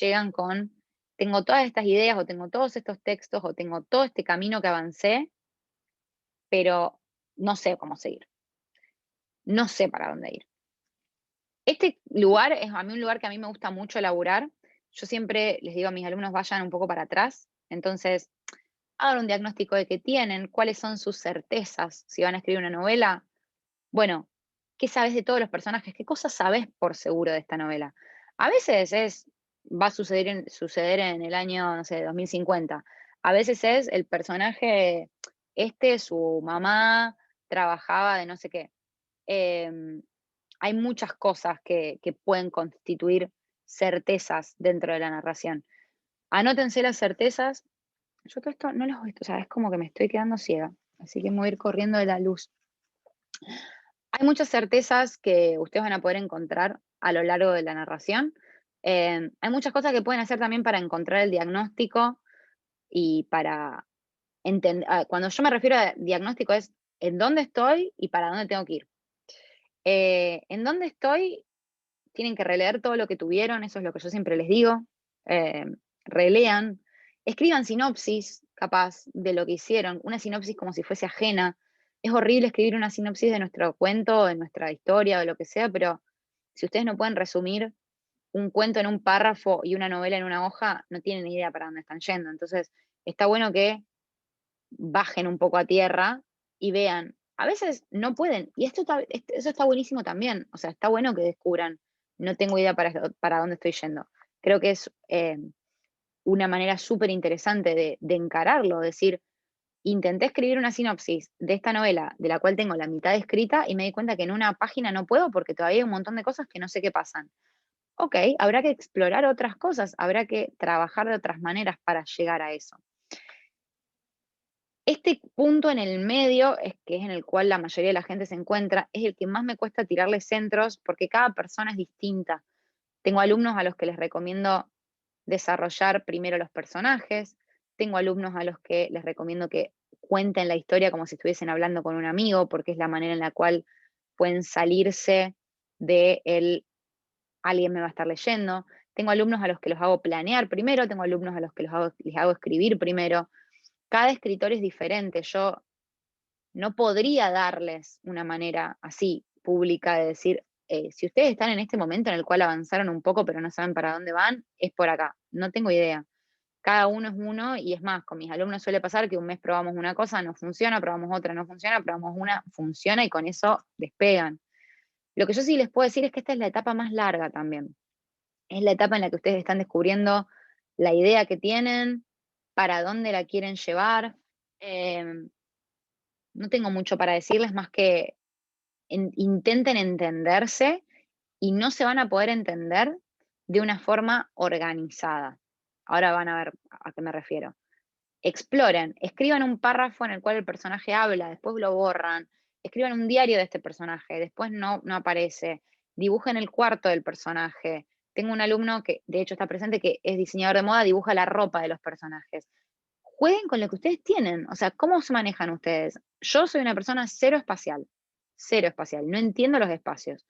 llegan con, tengo todas estas ideas o tengo todos estos textos o tengo todo este camino que avancé, pero no sé cómo seguir, no sé para dónde ir. Este lugar es a mí un lugar que a mí me gusta mucho elaborar. Yo siempre les digo a mis alumnos vayan un poco para atrás, entonces hagan un diagnóstico de qué tienen, cuáles son sus certezas. Si van a escribir una novela, bueno, ¿qué sabes de todos los personajes? ¿Qué cosas sabes por seguro de esta novela? A veces va a suceder en el año, no sé, 2050. A veces es el personaje, su mamá trabajaba de no sé qué. Em, Hay muchas cosas que pueden constituir certezas dentro de la narración. Anótense las certezas. Yo todo esto no los he visto, o sea, es como que me estoy quedando ciega, así que me voy a ir corriendo de la luz. Hay muchas certezas que ustedes van a poder encontrar a lo largo de la narración. Hay muchas cosas que pueden hacer también para encontrar el diagnóstico y para entender. Cuando yo me refiero a diagnóstico es en dónde estoy y para dónde tengo que ir. En dónde estoy, tienen que releer todo lo que tuvieron, eso es lo que yo siempre les digo. Eh, Relean, escriban sinopsis, capaz, de lo que hicieron, una sinopsis como si fuese ajena. Es horrible escribir una sinopsis de nuestro cuento, de nuestra historia o lo que sea, pero si ustedes no pueden resumir un cuento en un párrafo y una novela en una hoja, no tienen ni idea para dónde están yendo. Entonces, está bueno que bajen un poco a tierra y vean. A veces no pueden, y eso está buenísimo también. O sea, está bueno que descubran, no tengo idea para dónde estoy yendo. Creo que es una manera súper interesante de encararlo, decir, intenté escribir una sinopsis de esta novela, de la cual tengo la mitad escrita, y me di cuenta que en una página no puedo porque todavía hay un montón de cosas que no sé qué pasan. Ok, habrá que explorar otras cosas, habrá que trabajar de otras maneras para llegar a eso. Este punto en el medio, que es en el cual la mayoría de la gente se encuentra, es el que más me cuesta tirarle centros porque cada persona es distinta. Tengo alumnos a los que les recomiendo desarrollar primero los personajes, tengo alumnos a los que les recomiendo que cuenten la historia como si estuviesen hablando con un amigo, porque es la manera en la cual pueden salirse de el alguien me va a estar leyendo. Tengo alumnos a los que los hago planear primero, tengo alumnos a los que les hago escribir primero. Cada escritor es diferente. Yo no podría darles una manera así pública de decir, si ustedes están en este momento en el cual avanzaron un poco pero no saben para dónde van, es por acá. No tengo idea. Cada uno es uno y es más, con mis alumnos suele pasar que un mes probamos una cosa, no funciona, probamos otra, no funciona, probamos una, funciona y con eso despegan. Lo que yo sí les puedo decir es que esta es la etapa más larga también. Es la etapa en la que ustedes están descubriendo la idea que tienen, para dónde la quieren llevar. Em, no tengo mucho para decirles más que intenten entenderse y no se van a poder entender de una forma organizada. Ahora van a ver a qué me refiero. Exploren, escriban un párrafo en el cual el personaje habla, después lo borran, escriban un diario de este personaje, después no aparece, dibujen el cuarto del personaje. Tengo un alumno que de hecho está presente que es diseñador de moda, dibuja la ropa de los personajes. Jueguen con lo que ustedes tienen, o sea, ¿cómo se manejan ustedes? Yo soy una persona cero espacial, no entiendo los espacios.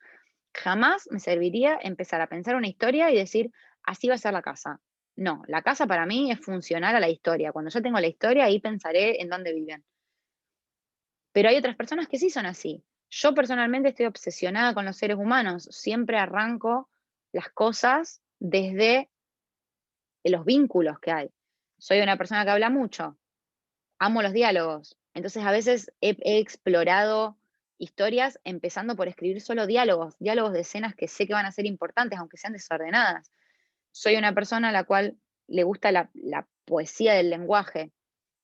Jamás me serviría empezar a pensar una historia y decir, así va a ser la casa. No, la casa para mí es funcional a la historia. Cuando yo tengo la historia, ahí pensaré en dónde viven. Pero hay otras personas que sí son así. Yo personalmente estoy obsesionada con los seres humanos. Siempre arranco las cosas desde los vínculos que hay. Soy una persona que habla mucho, amo los diálogos. Entonces a veces he explorado historias empezando por escribir solo diálogos, diálogos de escenas que sé que van a ser importantes, aunque sean desordenadas. Soy una persona a la cual le gusta la poesía del lenguaje.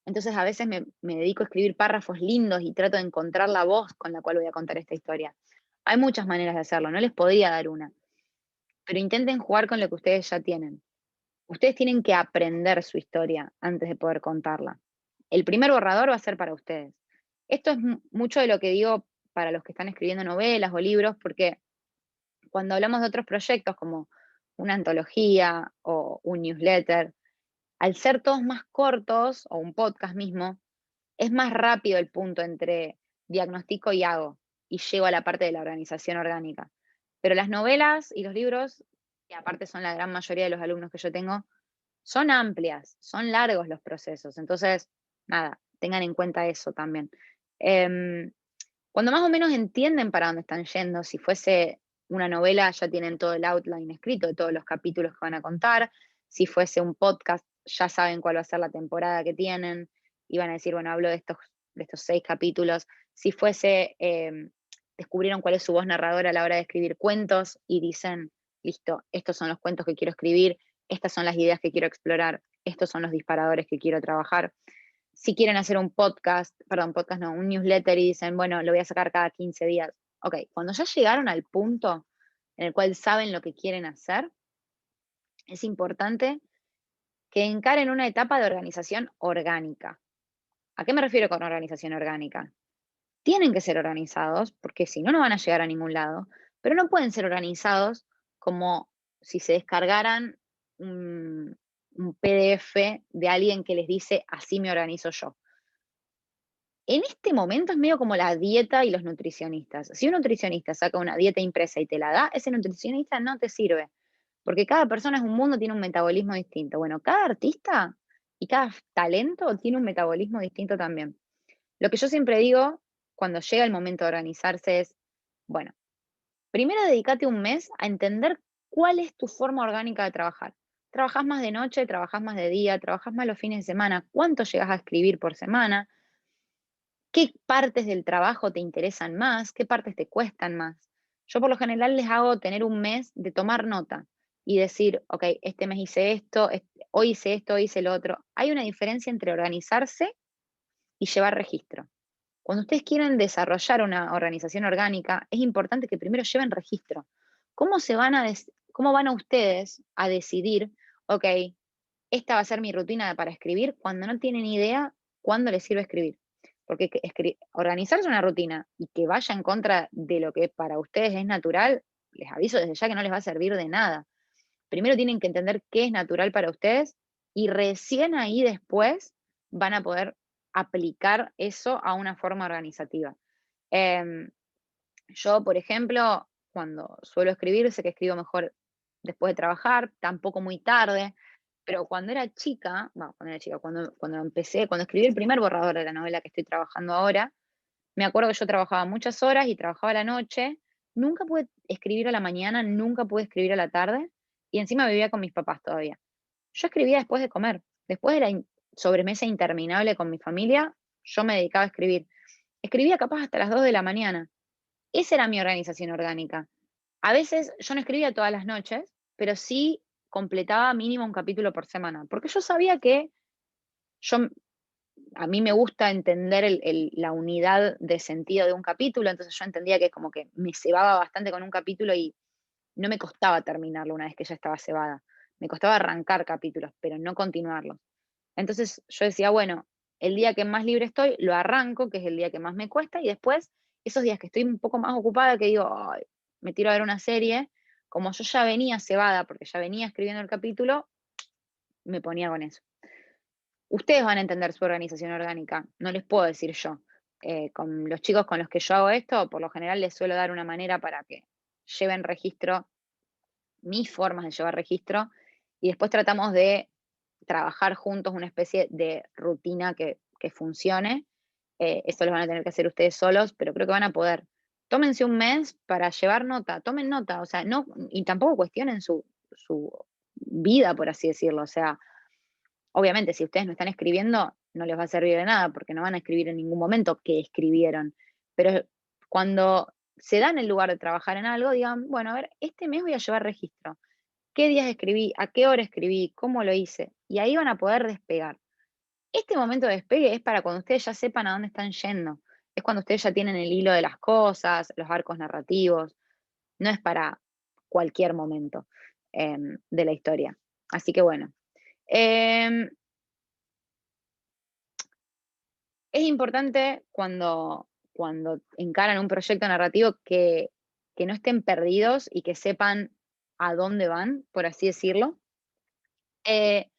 Entonces a veces me dedico a escribir párrafos lindos y trato de encontrar la voz con la cual voy a contar esta historia. Hay muchas maneras de hacerlo, no les podría dar una, pero intenten jugar con lo que ustedes ya tienen. Ustedes tienen que aprender su historia antes de poder contarla. El primer borrador va a ser para ustedes. Esto es mucho de lo que digo para los que están escribiendo novelas o libros, porque cuando hablamos de otros proyectos como una antología o un newsletter, al ser todos más cortos o un podcast mismo, es más rápido el punto entre diagnostico y hago y llego a la parte de la organización orgánica. Pero las novelas y los libros, que aparte son la gran mayoría de los alumnos que yo tengo, son amplias, son largos los procesos. Entonces, nada, tengan en cuenta eso también. Em, Cuando más o menos entienden para dónde están yendo, si fuese una novela, ya tienen todo el outline escrito de todos los capítulos que van a contar. Si fuese un podcast, ya saben cuál va a ser la temporada que tienen y van a decir, bueno, hablo de estos 6 capítulos. Si fuese, descubrieron cuál es su voz narradora a la hora de escribir cuentos y dicen, listo, estos son los cuentos que quiero escribir, estas son las ideas que quiero explorar, estos son los disparadores que quiero trabajar. Si quieren hacer un podcast, perdón, podcast no, un newsletter y dicen, bueno, lo voy a sacar cada 15 días. Ok, cuando ya llegaron al punto en el cual saben lo que quieren hacer, es importante que encaren una etapa de organización orgánica. ¿A qué me refiero con organización orgánica? Tienen que ser organizados, porque si no, no van a llegar a ningún lado, pero no pueden ser organizados como si se descargaran un PDF de alguien que les dice, así me organizo yo. En este momento es medio como la dieta y los nutricionistas. Si un nutricionista saca una dieta impresa y te la da, ese nutricionista no te sirve, porque cada persona es un mundo, tiene un metabolismo distinto. Bueno, cada artista y cada talento tiene un metabolismo distinto también. Lo que yo siempre digo cuando llega el momento de organizarse es, bueno, primero dedícate un mes a entender cuál es tu forma orgánica de trabajar. ¿Trabajás más de noche? ¿Trabajás más de día? ¿Trabajás más los fines de semana? ¿Cuánto llegas a escribir por semana? ¿Qué partes del trabajo te interesan más? ¿Qué partes te cuestan más? Yo por lo general les hago tener un mes de tomar nota y decir, ok, este mes hice esto, hoy hice esto, hoy hice lo otro. Hay una diferencia entre organizarse y llevar registro. Cuando ustedes quieren desarrollar una organización orgánica, es importante que primero lleven registro. ¿Cómo van a ustedes a decidir, ok, esta va a ser mi rutina para escribir cuando no tienen idea cuándo les sirve escribir? Porque organizarse una rutina y que vaya en contra de lo que para ustedes es natural, les aviso desde ya que no les va a servir de nada. Primero tienen que entender qué es natural para ustedes y recién ahí después van a poder aplicar eso a una forma organizativa. Em, yo, por ejemplo, cuando suelo escribir, sé que escribo mejor después de trabajar, tampoco muy tarde, pero cuando era chica, bueno, cuando escribí el primer borrador de la novela que estoy trabajando ahora, me acuerdo que yo trabajaba muchas horas y trabajaba a la noche, nunca pude escribir a la mañana, nunca pude escribir a la tarde, y encima vivía con mis papás todavía. Yo escribía después de comer, después de la sobremesa interminable con mi familia, yo me dedicaba a escribir. Escribía capaz hasta las 2 de la mañana. Esa era mi organización orgánica. A veces yo no escribía todas las noches, pero sí completaba mínimo un capítulo por semana, porque yo sabía que yo, a mí me gusta entender la unidad de sentido de un capítulo, entonces yo entendía que como que me cebaba bastante con un capítulo y no me costaba terminarlo una vez que ya estaba cebada. Me costaba arrancar capítulos, pero no continuarlos. Entonces yo decía, bueno, el día que más libre estoy, lo arranco, que es el día que más me cuesta, y después, esos días que estoy un poco más ocupada, que digo, "Ay, me tiro a ver una serie", como yo ya venía cebada, porque ya venía escribiendo el capítulo, me ponía con eso. Ustedes van a entender su organización orgánica, no les puedo decir yo. Con los chicos con los que yo hago esto, por lo general les suelo dar una manera para que lleven registro, mis formas de llevar registro, y después tratamos de trabajar juntos una especie de rutina que funcione. Eso lo van a tener que hacer ustedes solos, pero creo que van a poder. Tómense un mes para llevar nota, tomen nota, o sea, no, y tampoco cuestionen su vida, por así decirlo. O sea, obviamente, si ustedes no están escribiendo, no les va a servir de nada, porque no van a escribir en ningún momento que escribieron. Pero cuando se dan el lugar de trabajar en algo, digan, bueno, a ver, este mes voy a llevar registro. ¿Qué días escribí? ¿A qué hora escribí? ¿Cómo lo hice? Y ahí van a poder despegar. Este momento de despegue es para cuando ustedes ya sepan a dónde están yendo. Es cuando ustedes ya tienen el hilo de las cosas, los arcos narrativos. No es para cualquier momento de la historia. Así que bueno. Em, es importante cuando encaran un proyecto narrativo que no estén perdidos y que sepan a dónde van, por así decirlo. Eh,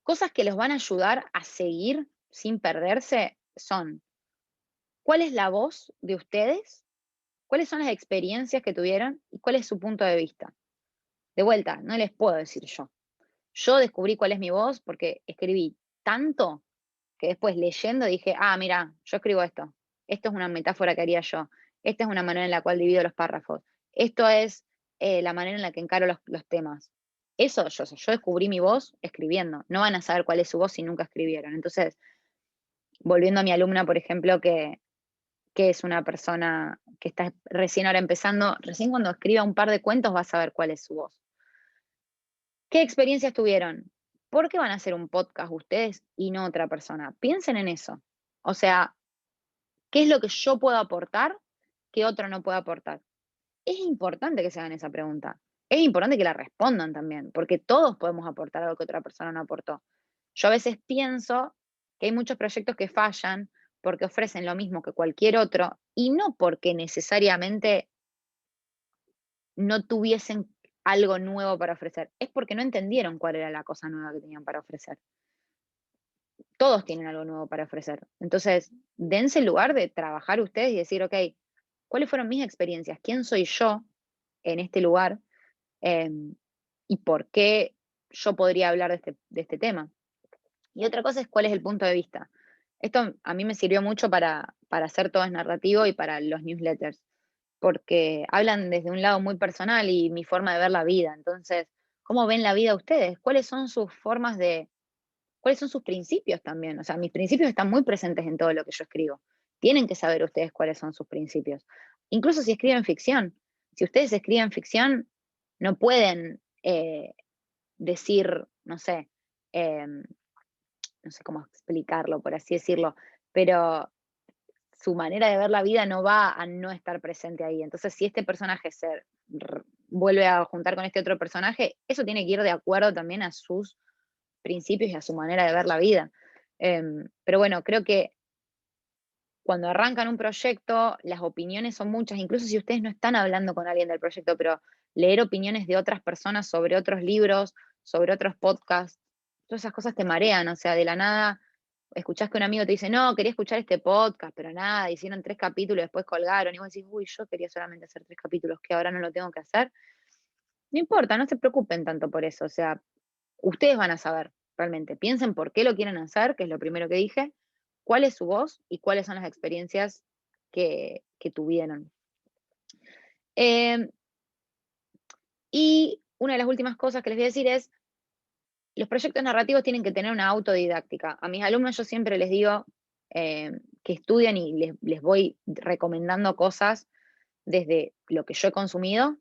Cosas que los van a ayudar a seguir sin perderse son, ¿cuál es la voz de ustedes? ¿Cuáles son las experiencias que tuvieron? ¿Y cuál es su punto de vista? De vuelta, no les puedo decir yo. Yo descubrí cuál es mi voz porque escribí tanto que después leyendo dije, ah, mira, yo escribo esto. Esto es una metáfora que haría yo. Esta es una manera en la cual divido los párrafos. Esto es la manera en la que encaro los temas. Eso yo descubrí mi voz escribiendo. No van a saber cuál es su voz si nunca escribieron. Entonces, volviendo a mi alumna, por ejemplo, que es una persona que está recién ahora empezando, recién cuando escriba un par de cuentos va a saber cuál es su voz. ¿Qué experiencias tuvieron? ¿Por qué van a hacer un podcast ustedes y no otra persona? Piensen en eso. O sea, ¿qué es lo que yo puedo aportar que otro no puede aportar? Es importante que se hagan esa pregunta. Es importante que la respondan también, porque todos podemos aportar algo que otra persona no aportó. Yo a veces pienso que hay muchos proyectos que fallan porque ofrecen lo mismo que cualquier otro y no porque necesariamente no tuviesen algo nuevo para ofrecer, es porque no entendieron cuál era la cosa nueva que tenían para ofrecer. Todos tienen algo nuevo para ofrecer. Entonces, dense el lugar de trabajar ustedes y decir, ok, ¿cuáles fueron mis experiencias? ¿Quién soy yo en este lugar? Em, ¿Y por qué yo podría hablar de este tema? Y otra cosa es cuál es el punto de vista. Esto a mí me sirvió mucho para hacer todo es narrativo y para los newsletters, porque hablan desde un lado muy personal y mi forma de ver la vida. Entonces, ¿cómo ven la vida ustedes? ¿Cuáles son sus formas de, cuáles son sus principios también? O sea, mis principios están muy presentes en todo lo que yo escribo. Tienen que saber ustedes cuáles son sus principios. Incluso si escriben ficción. Si ustedes escriben ficción, no pueden decir, no sé cómo explicarlo, por así decirlo, pero su manera de ver la vida no va a no estar presente ahí. Entonces, si este personaje vuelve a juntar con este otro personaje, eso tiene que ir de acuerdo también a sus principios y a su manera de ver la vida. Pero bueno, creo que cuando arrancan un proyecto, las opiniones son muchas, incluso si ustedes no están hablando con alguien del proyecto, pero leer opiniones de otras personas sobre otros libros, sobre otros podcasts, todas esas cosas te marean, o sea, de la nada escuchás que un amigo te dice, no, quería escuchar este podcast, pero nada, hicieron 3 capítulos, después colgaron, y vos decís, uy, yo quería solamente hacer 3 capítulos, que ahora no lo tengo que hacer. No importa, no se preocupen tanto por eso, o sea, ustedes van a saber realmente. Piensen por qué lo quieren hacer, que es lo primero que dije, cuál es su voz y cuáles son las experiencias que tuvieron. Y una de las últimas cosas que les voy a decir es, los proyectos narrativos tienen que tener una autodidáctica. A mis alumnos yo siempre les digo que estudien y les voy recomendando cosas desde lo que yo he consumido.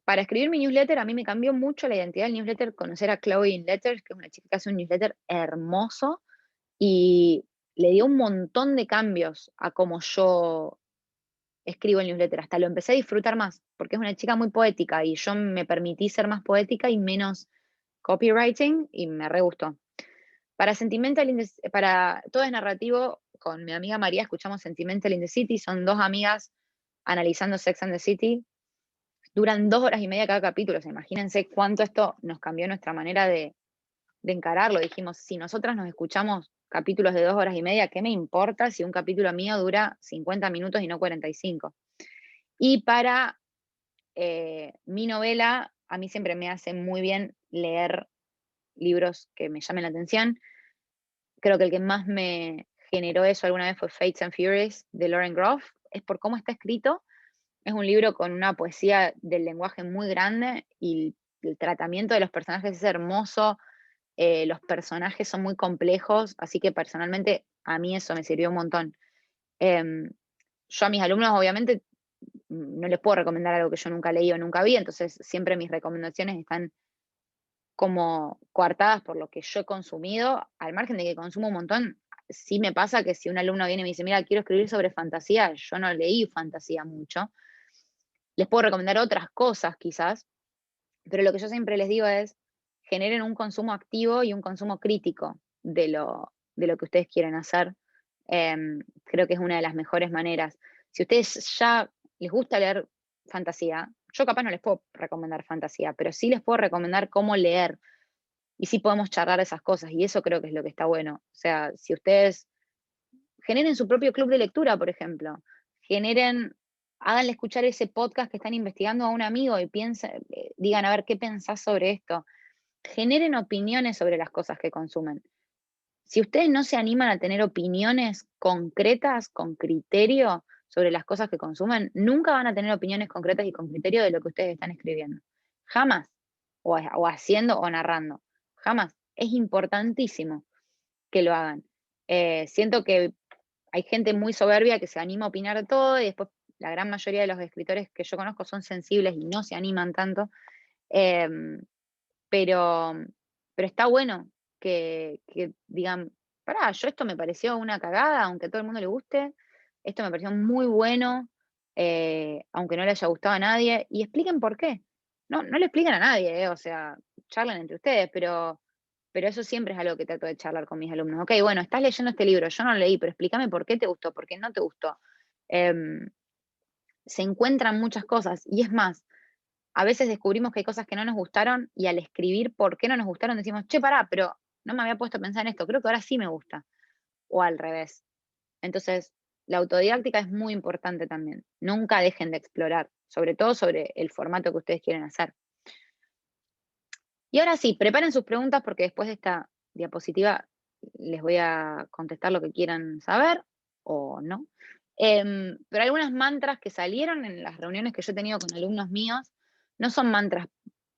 Para escribir mi newsletter, a mí me cambió mucho la identidad del newsletter conocer a Chloe in Letters, que es una chica que hace un newsletter hermoso y le dio un montón de cambios a cómo yo escribo el newsletter. Hasta lo empecé a disfrutar más, porque es una chica muy poética y yo me permití ser más poética y menos copywriting y me re gustó. Para Todo es narrativo, con mi amiga María escuchamos Sentimental in the City, son 2 amigas analizando Sex and the City. Duran 2 horas y media cada capítulo, o sea, imagínense cuánto esto nos cambió nuestra manera de encararlo. Dijimos, si nosotras nos escuchamos capítulos de 2 horas y media, ¿qué me importa si un capítulo mío dura 50 minutos y no 45? Y para mi novela, a mí siempre me hace muy bien leer libros que me llamen la atención. Creo que el que más me generó eso alguna vez fue Fates and Furies de Lauren Groff. Es por cómo está escrito. Es un libro con una poesía del lenguaje muy grande y el tratamiento de los personajes es hermoso. Los personajes son muy complejos, así que personalmente a mí eso me sirvió un montón. Em, yo a mis alumnos obviamente no les puedo recomendar algo que yo nunca leí o nunca vi, entonces siempre mis recomendaciones están como coartadas por lo que yo he consumido, al margen de que consumo un montón. Sí me pasa que si un alumno viene y me dice, mira, quiero escribir sobre fantasía, yo no leí fantasía mucho, les puedo recomendar otras cosas quizás, pero lo que yo siempre les digo es, generen un consumo activo y un consumo crítico de lo que ustedes quieren hacer. Creo que es una de las mejores maneras. Si a ustedes ya les gusta leer fantasía, yo capaz no les puedo recomendar fantasía, pero sí les puedo recomendar cómo leer y sí podemos charlar esas cosas y eso creo que es lo que está bueno. O sea, si ustedes generen su propio club de lectura, por ejemplo, háganle escuchar ese podcast que están investigando a un amigo y digan, a ver, ¿qué pensás sobre esto? Generen opiniones sobre las cosas que consumen. Si ustedes no se animan a tener opiniones concretas, con criterio sobre las cosas que consumen, nunca van a tener opiniones concretas y con criterio de lo que ustedes están escribiendo. Jamás. O haciendo o narrando. Jamás. Es importantísimo que lo hagan. Siento que hay gente muy soberbia que se anima a opinar de todo y después la gran mayoría de los escritores que yo conozco son sensibles y no se animan tanto. Em, pero, pero está bueno que digan, pará, yo esto me pareció una cagada, aunque a todo el mundo le guste, esto me pareció muy bueno, aunque no le haya gustado a nadie, y expliquen por qué. No, no le expliquen a nadie, o sea, charlen entre ustedes, pero eso siempre es algo que trato de charlar con mis alumnos. Ok, bueno, estás leyendo este libro, yo no lo leí, pero explícame por qué te gustó, por qué no te gustó. Em, Se encuentran muchas cosas, y es más, a veces descubrimos que hay cosas que no nos gustaron y al escribir por qué no nos gustaron decimos, che, pará, pero no me había puesto a pensar en esto, creo que ahora sí me gusta. O al revés. Entonces, la autodidáctica es muy importante también. Nunca dejen de explorar, sobre todo sobre el formato que ustedes quieren hacer. Y ahora sí, preparen sus preguntas porque después de esta diapositiva les voy a contestar lo que quieran saber o no. Pero algunas mantras que salieron en las reuniones que yo he tenido con alumnos míos no son mantras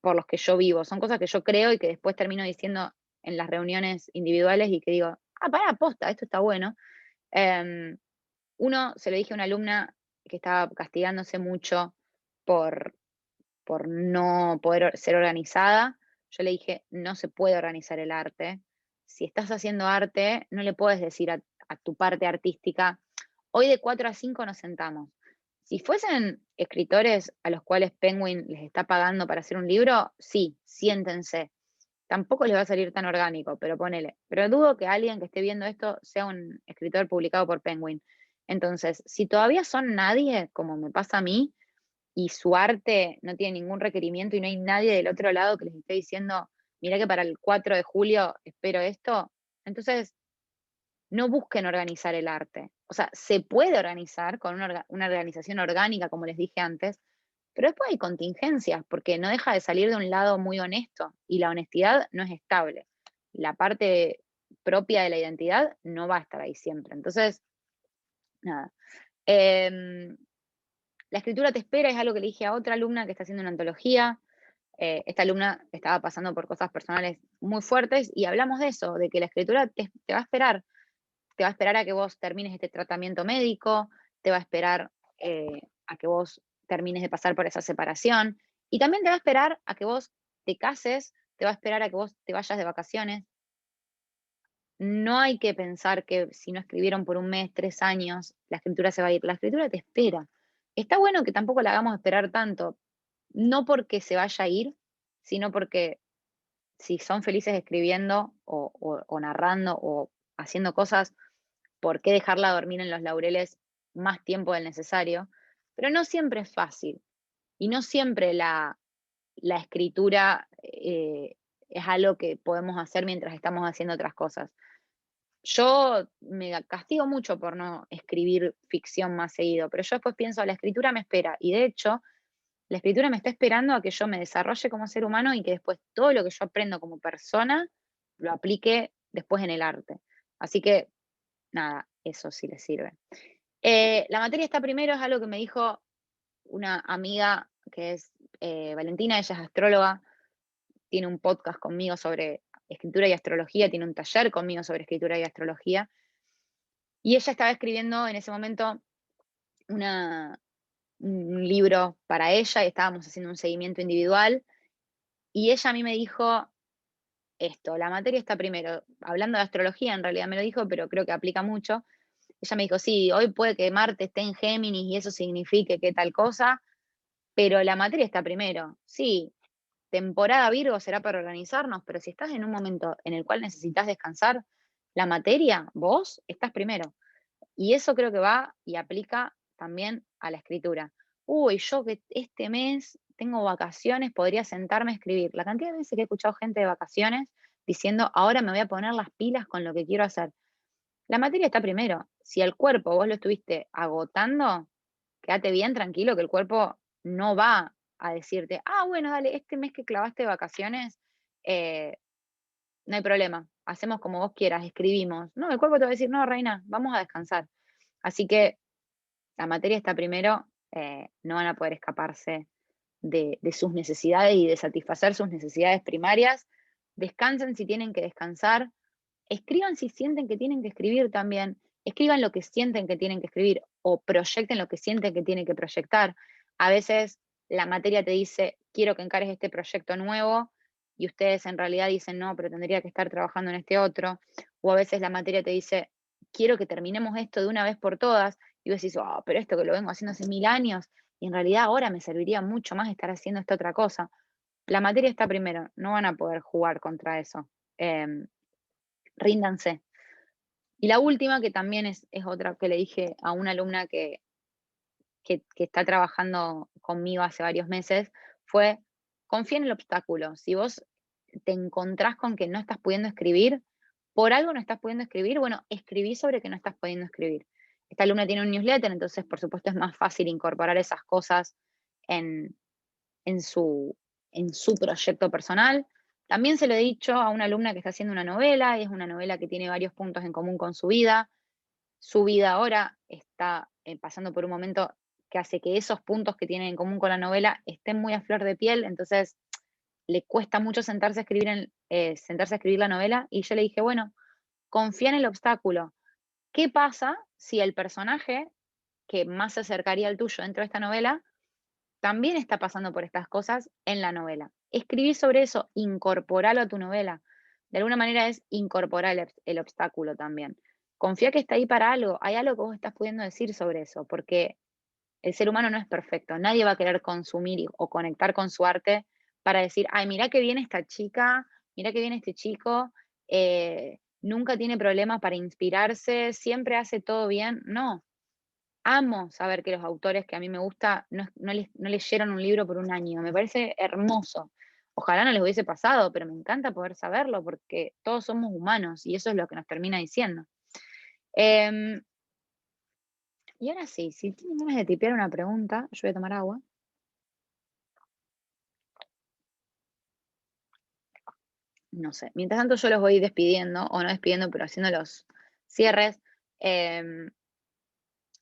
por los que yo vivo, son cosas que yo creo y que después termino diciendo en las reuniones individuales y que digo, pará, posta, esto está bueno. Em, Uno, se lo dije a una alumna que estaba castigándose mucho por, por no poder ser organizada. Yo le dije, no se puede organizar el arte. Si estás haciendo arte, no le puedes decir a tu parte artística, hoy de 4 a 5 nos sentamos. Si fuesen escritores a los cuales Penguin les está pagando para hacer un libro, sí, siéntense. Tampoco les va a salir tan orgánico, pero ponele. Pero dudo que alguien que esté viendo esto sea un escritor publicado por Penguin. Entonces, si todavía son nadie, como me pasa a mí, y su arte no tiene ningún requerimiento y no hay nadie del otro lado que les esté diciendo, mira que para el 4 de julio espero esto, entonces no busquen organizar el arte. O sea, se puede organizar con una organización orgánica, como les dije antes, pero después hay contingencias, porque no deja de salir de un lado muy honesto y la honestidad no es estable. La parte propia de la identidad no va a estar ahí siempre. Entonces, nada. Em, la escritura te espera es algo que le dije a otra alumna que está haciendo una antología. Esta alumna estaba pasando por cosas personales muy fuertes y hablamos de eso, de que la escritura te va a esperar. Te va a esperar a que vos termines este tratamiento médico, te va a esperar a que vos termines de pasar por esa separación y también te va a esperar a que vos te cases, te va a esperar a que vos te vayas de vacaciones. No hay que pensar que si no escribieron por un mes, 3 años, la escritura se va a ir. La escritura te espera. Está bueno que tampoco la hagamos esperar tanto, no porque se vaya a ir, sino porque si son felices escribiendo o narrando o haciendo cosas, ¿por qué dejarla dormir en los laureles más tiempo del necesario? Pero no siempre es fácil y no siempre la escritura es algo que podemos hacer mientras estamos haciendo otras cosas. Yo me castigo mucho por no escribir ficción más seguido, pero yo después pienso, la escritura me espera y de hecho la escritura me está esperando a que yo me desarrolle como ser humano y que después todo lo que yo aprendo como persona lo aplique después en el arte. Así que, nada, eso sí le sirve. La materia está primero, es algo que me dijo una amiga que es Valentina, ella es astróloga, tiene un podcast conmigo sobre escritura y astrología, tiene un taller conmigo sobre escritura y astrología, y ella estaba escribiendo en ese momento una, un libro para ella y estábamos haciendo un seguimiento individual, y ella a mí me dijo esto, la materia está primero, hablando de astrología en realidad me lo dijo, pero creo que aplica mucho. Ella me dijo, sí, hoy puede que Marte esté en Géminis y eso signifique que tal cosa, pero la materia está primero. Sí, temporada Virgo será para organizarnos, pero si estás en un momento en el cual necesitas descansar, la materia, vos estás primero. Y eso creo que va y aplica también a la escritura. Uy, yo que este mes tengo vacaciones, podría sentarme a escribir. La cantidad de veces que he escuchado gente de vacaciones diciendo, ahora me voy a poner las pilas con lo que quiero hacer. La materia está primero. Si el cuerpo vos lo estuviste agotando, quédate bien tranquilo que el cuerpo no va a decirte, ah, bueno, dale, este mes que clavaste de vacaciones, eh, no hay problema, hacemos como vos quieras, escribimos. No, el cuerpo te va a decir, no, reina, vamos a descansar. Así que la materia está primero, no van a poder escaparse de sus necesidades y de satisfacer sus necesidades primarias. Descansen si tienen que descansar, escriban si sienten que tienen que escribir también, escriban lo que sienten que tienen que escribir o proyecten lo que sienten que tienen que proyectar. A veces la materia te dice, quiero que encares este proyecto nuevo y ustedes en realidad dicen, no, pero tendría que estar trabajando en este otro. O a veces la materia te dice, quiero que terminemos esto de una vez por todas y vos decís, oh, pero esto que lo vengo haciendo hace 1000 años y en realidad ahora me serviría mucho más estar haciendo esta otra cosa. La materia está primero, no van a poder jugar contra eso. Em, Ríndanse. Y la última, que también es otra que le dije a una alumna que está trabajando conmigo hace varios meses, fue, confía en el obstáculo. Si vos te encontrás con que no estás pudiendo escribir, por algo no estás pudiendo escribir, bueno, escribí sobre que no estás pudiendo escribir. Esta alumna tiene un newsletter, entonces por supuesto es más fácil incorporar esas cosas en, en su, en su proyecto personal. También se lo he dicho a una alumna que está haciendo una novela, y es una novela que tiene varios puntos en común con su vida. Su vida ahora está pasando por un momento que hace que esos puntos que tienen en común con la novela estén muy a flor de piel, entonces le cuesta mucho sentarse a escribir, sentarse a escribir la novela. Y yo le dije, bueno, confía en el obstáculo. ¿Qué pasa si el personaje que más se acercaría al tuyo dentro de esta novela también está pasando por estas cosas en la novela? Escribí sobre eso, incorporalo a tu novela. De alguna manera es incorporar el obstáculo también. Confía que está ahí para algo, hay algo que vos estás pudiendo decir sobre eso, porque el ser humano no es perfecto, nadie va a querer consumir o conectar con su arte para decir, ay, mira qué bien esta chica, mira qué bien este chico, nunca tiene problemas para inspirarse, siempre hace todo bien. No, amo saber que los autores que a mí me gusta no leyeron un libro por un año. Me parece hermoso. Ojalá no les hubiese pasado, pero me encanta poder saberlo porque todos somos humanos y eso es lo que nos termina diciendo. Em, y ahora sí, si tienen ganas de tipear una pregunta, yo voy a tomar agua. No sé. Mientras tanto, yo los voy despidiendo, o no despidiendo, pero haciendo los cierres. Em,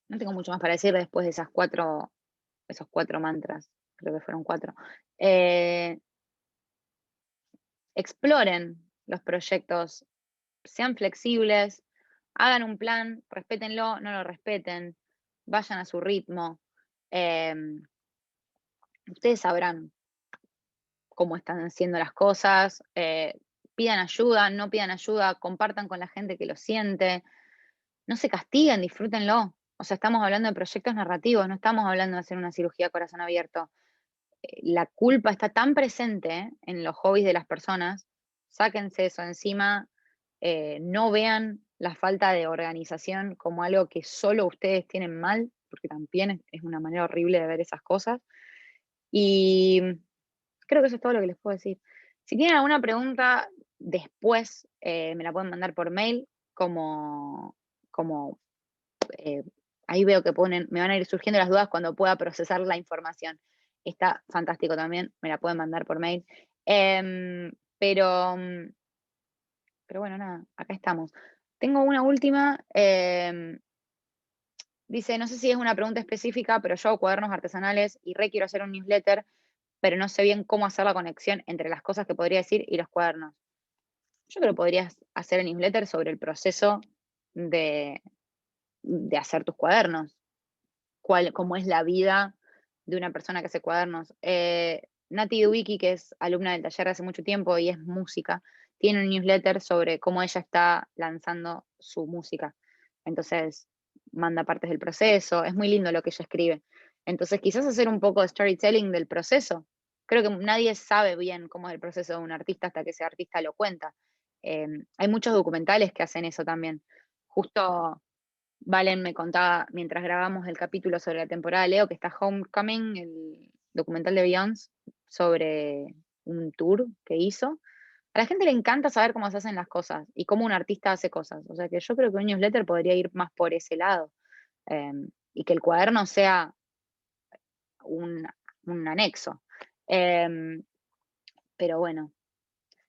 no tengo mucho más para decir después de esos 4 mantras, creo que fueron 4. Eh, exploren los proyectos, sean flexibles, hagan un plan, respétenlo, no lo respeten, vayan a su ritmo. Em, ustedes sabrán cómo están haciendo las cosas, pidan ayuda, no pidan ayuda, compartan con la gente que lo siente, no se castiguen, disfrútenlo. O sea, estamos hablando de proyectos narrativos, no estamos hablando de hacer una cirugía a corazón abierto. La culpa está tan presente en los hobbies de las personas, sáquense eso encima, no vean la falta de organización como algo que solo ustedes tienen mal, porque también es una manera horrible de ver esas cosas. Y creo que eso es todo lo que les puedo decir. Si tienen alguna pregunta después, me la pueden mandar por mail, como eh, ahí veo que ponen, me van a ir surgiendo las dudas cuando pueda procesar la información. Está fantástico también, me la pueden mandar por mail. Em, pero, pero bueno, nada, acá estamos. Tengo una última. Dice, no sé si es una pregunta específica, pero yo hago cuadernos artesanales y re quiero hacer un newsletter, pero no sé bien cómo hacer la conexión entre las cosas que podría decir y los cuadernos. Yo creo que podrías hacer el newsletter sobre el proceso de, de hacer tus cuadernos, cómo es la vida de una persona que hace cuadernos. Nati Dubicki, que es alumna del taller de hace mucho tiempo y es música, tiene un newsletter sobre cómo ella está lanzando su música. Entonces, manda partes del proceso, es muy lindo lo que ella escribe. Entonces, quizás hacer un poco de storytelling del proceso. Creo que nadie sabe bien cómo es el proceso de un artista hasta que ese artista lo cuenta. Hay muchos documentales que hacen eso también. Justo Valen me contaba mientras grabamos el capítulo sobre la temporada de Leo que está Homecoming, el documental de Beyoncé, sobre un tour que hizo. A la gente le encanta saber cómo se hacen las cosas y cómo un artista hace cosas. O sea que yo creo que un newsletter podría ir más por ese lado. Y que el cuaderno sea un, un anexo. Em, pero bueno,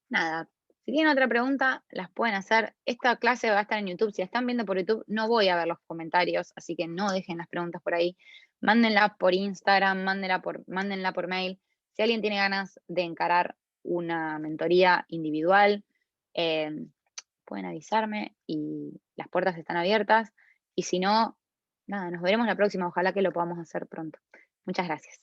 nada, si tienen otra pregunta, las pueden hacer. Esta clase va a estar en YouTube. Si la están viendo por YouTube, no voy a ver los comentarios, así que no dejen las preguntas por ahí. Mándenla por Instagram, mándenla por mail. Si alguien tiene ganas de encarar una mentoría individual, eh, pueden avisarme y las puertas están abiertas. Y si no, nada, nos veremos la próxima. Ojalá que lo podamos hacer pronto. Muchas gracias.